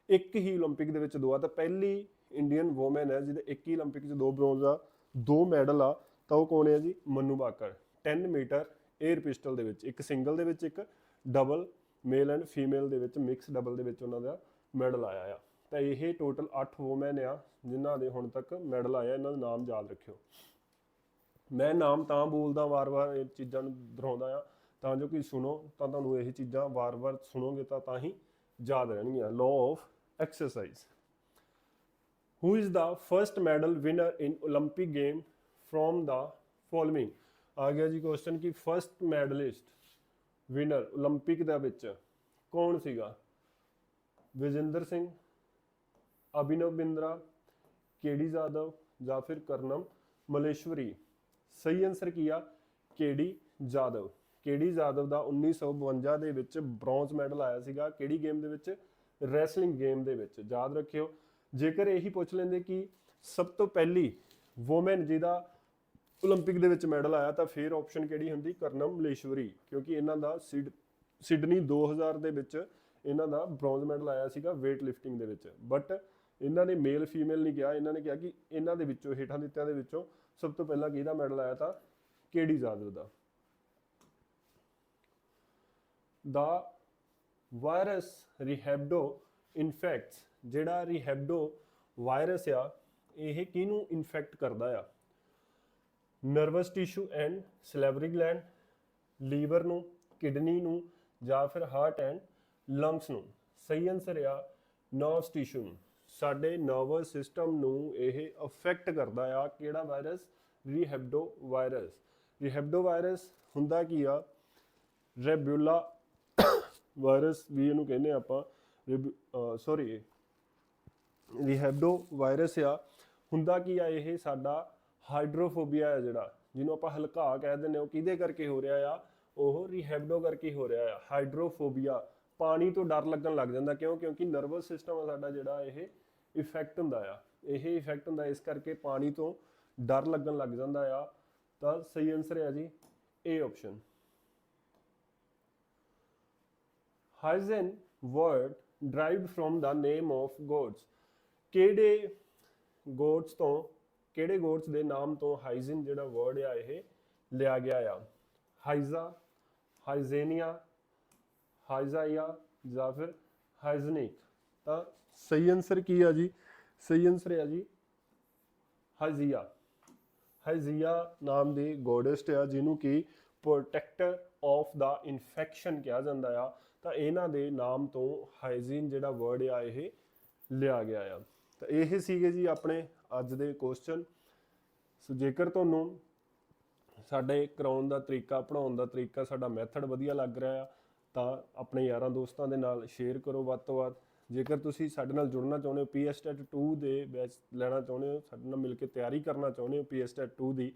Speaker 1: ਇੱਕ ਹੀ ਓਲੰਪਿਕ ਦੇ ਵਿੱਚ 2 ਆ? ਤਾਂ ਪਹਿਲੀ ਇੰਡੀਅਨ ਵੂਮੈਨ ਹੈ ਜਿਹਦੇ ਇੱਕ ਹੀ ਓਲੰਪਿਕ 'ਚ 2 ਬ੍ਰੌਂਜ਼ ਆ, 2 ਮੈਡਲ ਆ, ਤਾਂ ਉਹ ਕੌਣ ਹੈ ਜੀ? Manu Bhaker. 10 metre air pistol ਦੇ ਵਿੱਚ, ਇੱਕ ਸਿੰਗਲ ਦੇ ਵਿੱਚ, ਇੱਕ ਡਬਲ ਮੇਲ ਐਂਡ ਫੀਮੇਲ ਦੇ ਵਿੱਚ, ਮਿਕਸ ਡਬਲ ਦੇ ਵਿੱਚ ਉਹਨਾਂ ਦਾ ਮੈਡਲ ਆਇਆ ਆ। ਤਾਂ ਇਹ ਟੋਟਲ 8 ਵੂਮੈਨ ਆ ਜਿਨ੍ਹਾਂ ਦੇ ਹੁਣ ਤੱਕ ਮੈਡਲ ਆਇਆ। ਇਹਨਾਂ ਦਾ ਨਾਮ ਯਾਦ ਰੱਖਿਓ। ਮੈਂ ਨਾਮ ਤਾਂ ਬੋਲਦਾ ਵਾਰ-ਵਾਰ, ਇਹ ਚੀਜ਼ਾਂ ਨੂੰ ਦੁਹਰਾਉਂਦਾ ਆ ਤਾਂ ਜੋ ਕਿ ਸੁਣੋ, ਤਾਂ ਤੁਹਾਨੂੰ ਇਹ ਚੀਜ਼ਾਂ ਵਾਰ-ਵਾਰ ਸੁਣੋਗੇ ਤਾਂ ਹੀ ਯਾਦ ਰਹਿਣਗੀਆਂ। Law of exercise. Who is the first medal winner in Olympic game from the following? ਆ ਗਿਆ ਜੀ ਕੁਐਸਚਨ ਕਿ ਫਸਟ ਮੈਡਲਿਸਟ ਵਿਨਰ 올림픽 ਦਾ ਵਿੱਚ ਕੌਣ ਸੀਗਾ? ਵਿਜੇਂਦਰ ਸਿੰਘ, ਅਭਿਨਵ ਬਿੰਦਰਾ, ਕੇਡੀ ਜਾਦਵ ਜਾਂ ਫਿਰ ਕਰਨਮ ਮਲੇਸ਼ਵਰੀ। ਸਹੀ ਆਨਸਰ ਕੀ ਆ? ਕੇਡੀ ਜਾਦਵ। ਕੇਡੀ ਜਾਦਵ ਦਾ 1952 ਦੇ ਵਿੱਚ ਬ੍ਰੌਂਜ਼ ਮੈਡਲ ਆਇਆ ਸੀਗਾ। ਕਿਹੜੀ ਗੇਮ ਦੇ ਵਿੱਚ? ਰੈਸਲਿੰਗ ਗੇਮ ਦੇ ਵਿੱਚ। ਯਾਦ ਰੱਖਿਓ। ਜੇਕਰ ਇਹੀ ਪੁੱਛ ਲੈਂਦੇ ਕਿ ਸਭ ਤੋਂ ਪਹਿਲੀ ਵੂਮਨ ਜਿਹਦਾ 올림픽 ਦੇ ਵਿੱਚ ਮੈਡਲ ਆਇਆ ਤਾਂ ਫਿਰ ਆਪਸ਼ਨ ਕਿਹੜੀ ਹੁੰਦੀ? ਕਰਨਮ ਮਲੇਸ਼ਵਰੀ, ਕਿਉਂਕਿ ਇਹਨਾਂ ਦਾ ਸਿਡਨੀ 2000 ਦੇ ਵਿੱਚ ਇਹਨਾਂ ਦਾ ਬ੍ਰੌਂਜ਼ ਮੈਡਲ ਆਇਆ ਸੀਗਾ ਵੇਟ ਲਿਫਟਿੰਗ ਦੇ ਵਿੱਚ। ਬਟ ਇਹਨਾਂ ਨੇ ਮੇਲ ਫੀਮੇਲ ਨਹੀਂ ਕਿਹਾ, ਇਹਨਾਂ ਨੇ ਕਿਹਾ ਕਿ ਇਹਨਾਂ ਦੇ ਵਿੱਚੋਂ ਹੇਠਾਂ ਦਿੱਤਿਆਂ ਦੇ ਵਿੱਚੋਂ ਸਭ ਤੋਂ ਪਹਿਲਾਂ ਕਿਹਦਾ ਮੈਡਲ ਆਇਆ? ਤਾਂ ਕੇਡੀ ਜਾਦਵ ਦਾ। ਦਾ ਵਾਇਰਸ ਰਿਹੈਬਡੋ ਇਨਫੈਕਟਸ, ਜਿਹੜਾ ਰਿਹੈਬਡੋ ਵਾਇਰਸ ਆ ਇਹ ਕਿਹਨੂੰ ਇਨਫੈਕਟ ਕਰਦਾ ਆ? Nervous tissue and salivary gland, liver ਨੂੰ, ਕਿਡਨੀ ਨੂੰ ਜਾਂ ਫਿਰ ਹਾਰਟ ਐਂਡ ਲੰਗਸ ਨੂੰ। ਸਹੀ ਆਨਸਰ ਆ ਨਰਵਸ ਟਿਸ਼ੂ ਨੂੰ। ਸਾਡੇ ਨਰਵਸ ਸਿਸਟਮ ਨੂੰ ਇਹ ਅਫੈਕਟ ਕਰਦਾ ਆ। ਕਿਹੜਾ ਵਾਇਰਸ? ਰਿਹੈਬਡੋ ਵਾਇਰਸ। ਰਿਹੈਬਡੋ ਵਾਇਰਸ ਹੁੰਦਾ ਕੀ ਆ? ਰੈਬੂਲਾ ਵਾਇਰਸ ਵੀ ਇਹਨੂੰ ਕਹਿੰਦੇ ਆਪਾਂ। ਰਿਹੈਬਡੋ ਵਾਇਰਸ ਆ। ਹੁੰਦਾ ਕੀ ਆ? ਇਹ ਸਾਡਾ ਹਾਈਡਰੋਫੋਬੀਆ ਹੈ ਜਿਹੜਾ, ਜਿਹਨੂੰ ਆਪਾਂ ਹਲਕਾ ਕਹਿ ਦਿੰਦੇ, ਉਹ ਕਿਹਦੇ ਕਰਕੇ ਹੋ ਰਿਹਾ ਆ? ਉਹ ਰਿਹੈਬਡੋ ਕਰਕੇ ਹੋ ਰਿਹਾ ਆ। ਹਾਈਡਰੋਫੋਬੀਆ, ਪਾਣੀ ਤੋਂ ਡਰ ਲੱਗਣ ਲੱਗ ਜਾਂਦਾ। ਕਿਉਂ? ਕਿਉਂਕਿ ਨਰਵਸ ਸਿਸਟਮ ਆ ਸਾਡਾ ਜਿਹੜਾ ਇਹ ਇਫੈਕਟ ਹੁੰਦਾ ਆ। ਇਹ ਇਫੈਕਟ ਹੁੰਦਾ, ਇਸ ਕਰਕੇ ਪਾਣੀ ਤੋਂ ਡਰ ਲੱਗਣ ਲੱਗ ਜਾਂਦਾ ਆ। ਤਾਂ ਸਹੀ ਆਨਸਰ ਹੈ ਜੀ A option. Hygiene word derived from the name of gods. ਕਿਹੜੇ ਗੋਡਸ ਦੇ ਨਾਮ ਤੋਂ ਹਾਈਜਨ ਜਿਹੜਾ ਵਰਡ ਆ ਇਹ ਲਿਆ ਗਿਆ ਆ? ਹਾਈਜ਼ਾ, ਹਾਈਜ਼ੇਨੀਆ, ਹਾਈਜ਼ਾਈਆ ਜਾਂ ਫਿਰ ਹਾਈਜ਼ਨਿਕ। ਤਾਂ ਸਹੀ ਆਨਸਰ ਕੀ ਆ ਜੀ? ਸਹੀ ਆਨਸਰ ਹੈ ਜੀ ਹਾਈਜ਼ੀਆ। ਹਾਈਜ਼ੀਆ ਨਾਮ ਦੀ ਗੋਡੈਸਟ ਆ ਜਿਹਨੂੰ ਕਿ ਪ੍ਰੋਟੈਕਟਰ ਆਫ ਦਾ ਇਨਫੈਕਸ਼ਨ ਕਿਹਾ ਜਾਂਦਾ ਆ। ਤਾਂ ਇਹਨਾਂ ਦੇ ਨਾਮ ਤੋਂ ਹਾਈਜੀਨ ਜਿਹੜਾ ਵਰਡ ਆ ਇਹ ਲਿਆ ਗਿਆ ਆ। ਤਾਂ ਇਹ ਸੀਗੇ ਜੀ ਆਪਣੇ ਅੱਜ ਦੇ ਕੁਐਸਚਨ। ਸੋ ਜੇਕਰ ਤੁਹਾਨੂੰ ਸਾਡੇ ਕਰਾਉਣ ਦਾ ਤਰੀਕਾ, ਪੜ੍ਹਾਉਣ ਦਾ ਤਰੀਕਾ, ਸਾਡਾ ਮੈਥਡ ਵਧੀਆ ਲੱਗ ਰਿਹਾ ਆ ਤਾਂ ਆਪਣੇ ਯਾਰਾਂ ਦੋਸਤਾਂ ਦੇ ਨਾਲ ਸ਼ੇਅਰ ਕਰੋ ਵੱਧ ਤੋਂ ਵੱਧ। ਜੇਕਰ ਤੁਸੀਂ ਸਾਡੇ ਨਾਲ ਜੁੜਨਾ ਚਾਹੁੰਦੇ ਹੋ, PSTET 2 ਦੇ ਬੈਚ ਲੈਣਾ ਚਾਹੁੰਦੇ ਹੋ, ਸਾਡੇ ਨਾਲ ਮਿਲ ਕੇ ਤਿਆਰੀ ਕਰਨਾ ਚਾਹੁੰਦੇ ਹੋ PSTET 2 ਦੀ,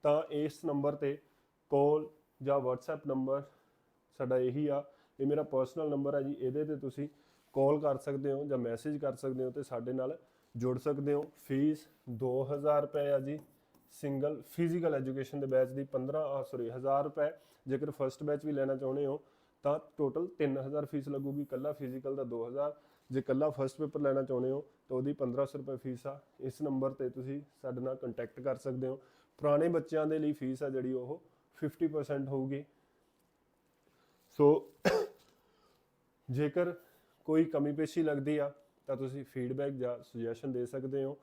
Speaker 1: ਤਾਂ ਇਸ ਨੰਬਰ ਤੇ ਕਾਲ ਜਾਂ WhatsApp ਨੰਬਰ ਸਾਡਾ ਇਹੀ ਆ। ਇਹ ਮੇਰਾ ਪਰਸਨਲ ਨੰਬਰ ਹੈ ਜੀ। ਇਹਦੇ ਤੇ ਤੁਸੀਂ ਕਾਲ ਕਰ ਸਕਦੇ ਹੋ ਜਾਂ ਮੈਸੇਜ ਕਰ ਸਕਦੇ ਹੋ ਤੇ ਸਾਡੇ ਨਾਲ ਜੁੜ ਸਕਦੇ ਹੋ। ਫੀਸ 2000 ਰੁਪਏ ਆ ਜੀ ਸਿੰਗਲ ਫਿਜ਼ੀਕਲ ਐਜੂਕੇਸ਼ਨ ਦੇ ਬੈਚ ਦੀ। 1000 ਰੁਪਏ। ਜੇਕਰ ਫਸਟ ਬੈਚ ਵੀ ਲੈਣਾ ਚਾਹੁੰਦੇ ਹੋ ਤਾਂ ਟੋਟਲ 3000 ਫੀਸ ਲੱਗੂਗੀ। ਕੱਲਾ ਫਿਜ਼ੀਕਲ ਦਾ 2000। ਜੇ ਕੱਲਾ ਫਸਟ ਪੇਪਰ ਲੈਣਾ ਚਾਹੁੰਦੇ ਹੋ ਤਾਂ ਉਹਦੀ 1500 ਰੁਪਏ ਫੀਸ ਆ। ਇਸ ਨੰਬਰ ਤੇ ਤੁਸੀਂ ਸਾਡੇ ਨਾਲ ਕੰਟੈਕਟ ਕਰ ਸਕਦੇ ਹੋ। ਪੁਰਾਣੇ ਬੱਚਿਆਂ ਦੇ ਲਈ ਫੀਸ ਆ ਜਿਹੜੀ ਉਹ 50% ਹੋਊਗੀ। ਸੋ ਜੇਕਰ ਕੋਈ ਕਮੀ ਪੇਸ਼ੀ ਲੱਗਦੀ ਆ ਤਾਂ ਤੁਸੀਂ ਫੀਡਬੈਕ ਜਾਂ ਸੁਜੈਸ਼ਨ ਦੇ ਸਕਦੇ ਹੋ।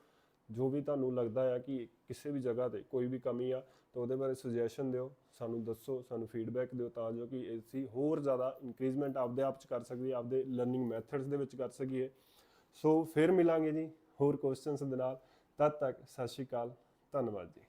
Speaker 1: ਜੋ ਵੀ ਤੁਹਾਨੂੰ ਲੱਗਦਾ ਆ ਕਿ ਕਿਸੇ ਵੀ ਜਗ੍ਹਾ ਤੇ ਕੋਈ ਵੀ ਕਮੀ ਆ ਤਾਂ ਉਹਦੇ ਬਾਰੇ ਸੁਜੈਸ਼ਨ ਦਿਓ, ਸਾਨੂੰ ਦੱਸੋ, ਸਾਨੂੰ ਫੀਡਬੈਕ ਦਿਓ ਤਾਂ ਜੋ ਕਿ ਅਸੀਂ ਹੋਰ ਜ਼ਿਆਦਾ ਇਨਕਰੀਜ਼ਮੈਂਟ ਆਪਦੇ ਆਪ 'ਚ ਕਰ ਸਕੀਏ, ਆਪਦੇ ਲਰਨਿੰਗ ਮੈਥਡਸ ਦੇ ਵਿੱਚ ਕਰ ਸਕੀਏ। ਸੋ ਫਿਰ ਮਿਲਾਂਗੇ ਜੀ ਹੋਰ ਕੁਐਸਚਨਸ ਦੇ ਨਾਲ। ਤਦ ਤੱਕ ਸਤਿ ਸ਼੍ਰੀ ਅਕਾਲ, ਧੰਨਵਾਦ ਜੀ।